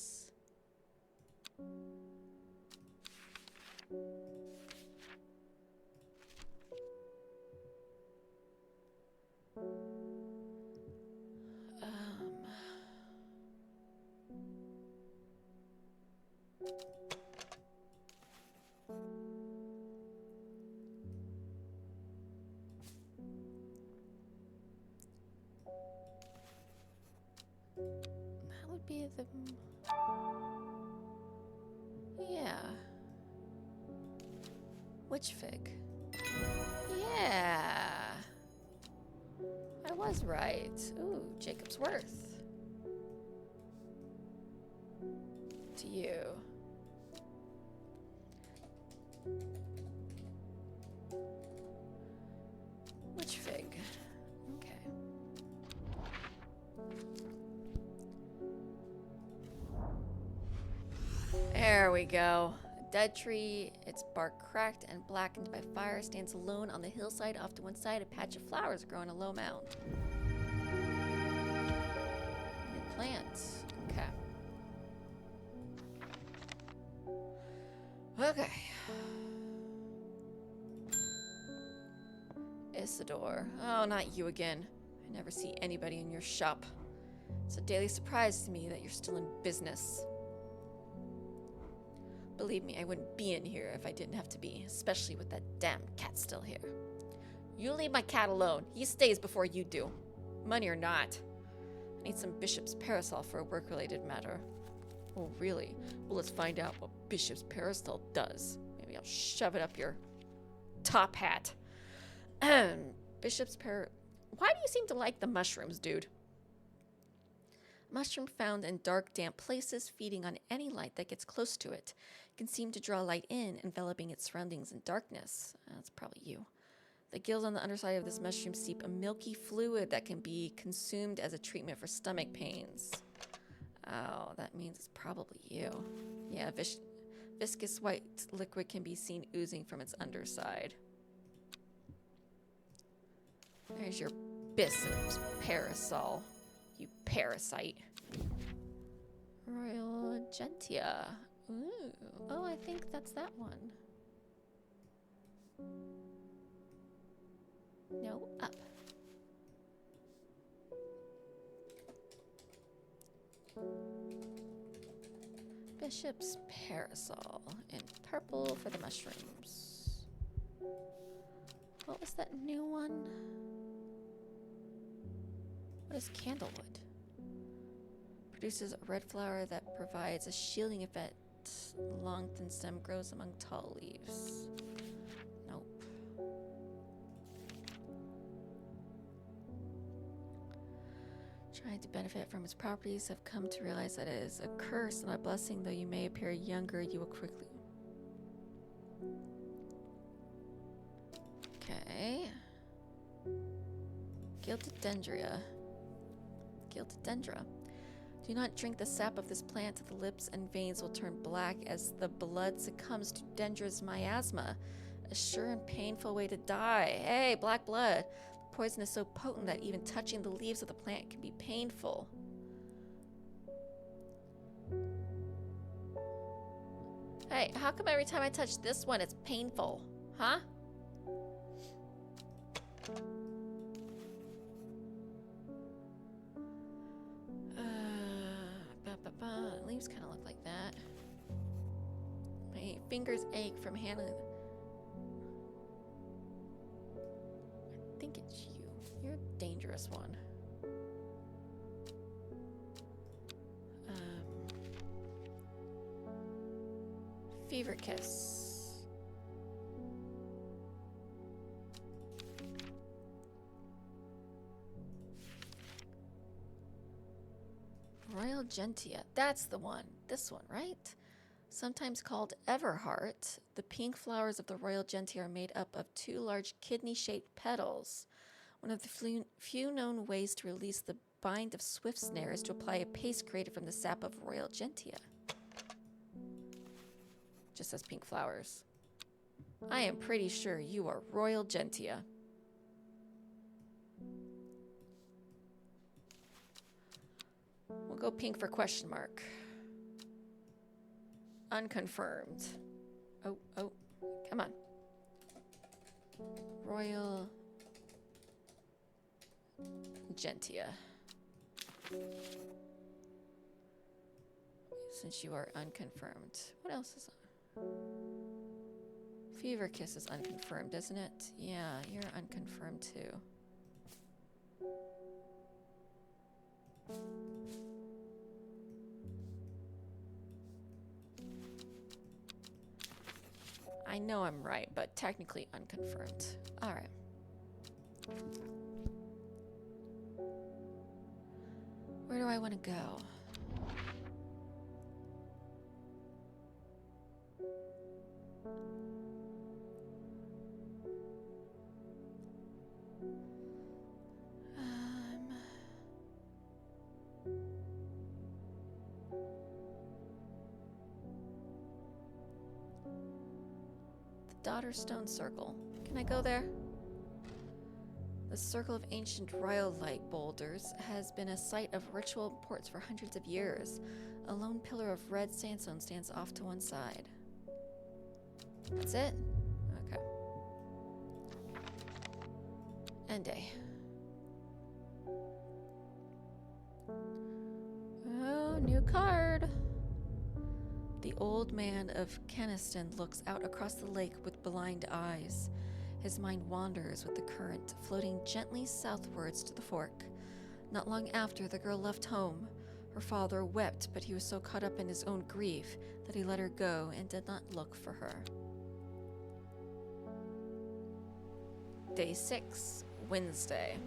A: That would be the... Yeah. Which fig? Yeah. I was right. Ooh, Jacob's worth. To you. Which fig? Okay. There we go. A dead tree, its bark cracked and blackened by fire, stands alone on the hillside. Off to one side, a patch of flowers grow on a low mound. New plants. Okay. Okay. Isidore. Oh, not you again. I never see anybody in your shop. It's a daily surprise to me that you're still in business. Believe me, I wouldn't be in here if I didn't have to be, especially with that damn cat still here. You leave my cat alone. He stays before you do. Money or not. I need some Bishop's Parasol for a work-related matter. Oh, really? Well, let's find out what Bishop's Parasol does. Maybe I'll shove it up your top hat. Bishop's Why do you seem to like the mushrooms, dude? Mushroom found in dark, damp places, feeding on any light that gets close to it, can seem to draw light in, enveloping its surroundings in darkness. That's probably you. The gills on the underside of this mushroom seep a milky fluid that can be consumed as a treatment for stomach pains. Oh, that means it's probably you. Yeah, viscous white liquid can be seen oozing from its underside. There's your Bishop's Parasol, you parasite. Royal Gentia. Ooh. Oh, I think that's that one. No, up. Bishop's Parasol in purple for the mushrooms. What was that new one? What is Candlewood? Produces a red flower that provides a shielding effect. Long thin stem grows among tall leaves. Nope. Trying to benefit from its properties, have come to realize that it is a curse, not a blessing. Though you may appear younger, you will quickly... Okay. Gildedendria. Gildedendra. Do not drink the sap of this plant. The lips and veins will turn black as the blood succumbs to Dendra's miasma. A sure and painful way to die. Hey, black blood. The poison is so potent that even touching the leaves of the plant can be painful. Hey, how come every time I touch this one, it's painful? Huh? Leaves kind of look like that. My fingers ache from handling. I think it's you. You're a dangerous one. Fever kiss. Royal Gentia. That's the one. This one, right? Sometimes called Everheart, the pink flowers of the royal gentian are made up of 2 large kidney-shaped petals. One of the few known ways to release the bind of swift snare is to apply a paste created from the sap of royal gentia. Just says pink flowers. I am pretty sure you are royal gentia. We'll go pink for question mark. Unconfirmed. Oh, come on. Royal gentia. Since you are unconfirmed. What else is on? Fever Kiss is unconfirmed, isn't it? Yeah, you're unconfirmed too. I know I'm right, but technically unconfirmed. All right. Where do I want to go? Daughter Stone Circle. Can I go there? The circle of ancient rhyolite boulders has been a site of ritual importance for hundreds of years. A lone pillar of red sandstone stands off to one side. That's it? Okay. End day. Oh, new card. The old man of Keniston looks out across the lake with blind eyes. His mind wanders with the current, floating gently southwards to the fork. Not long after, the girl left home. Her father wept, but he was so caught up in his own grief that he let her go and did not look for her. Day 6, Wednesday.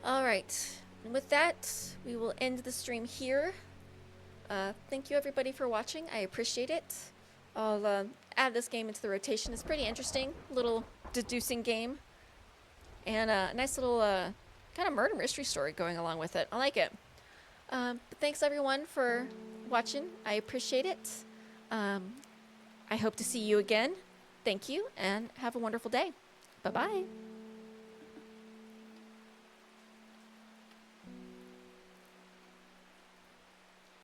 A: All right, and with that, we will end the stream here. Thank you everybody for watching. I appreciate it. I'll add this game into the rotation. It's pretty interesting, little deducing game, and a nice little kind of murder mystery story going along with it. I like it. But thanks everyone for watching. I appreciate it. I hope to see you again. Thank you, and have a wonderful day. Bye-bye.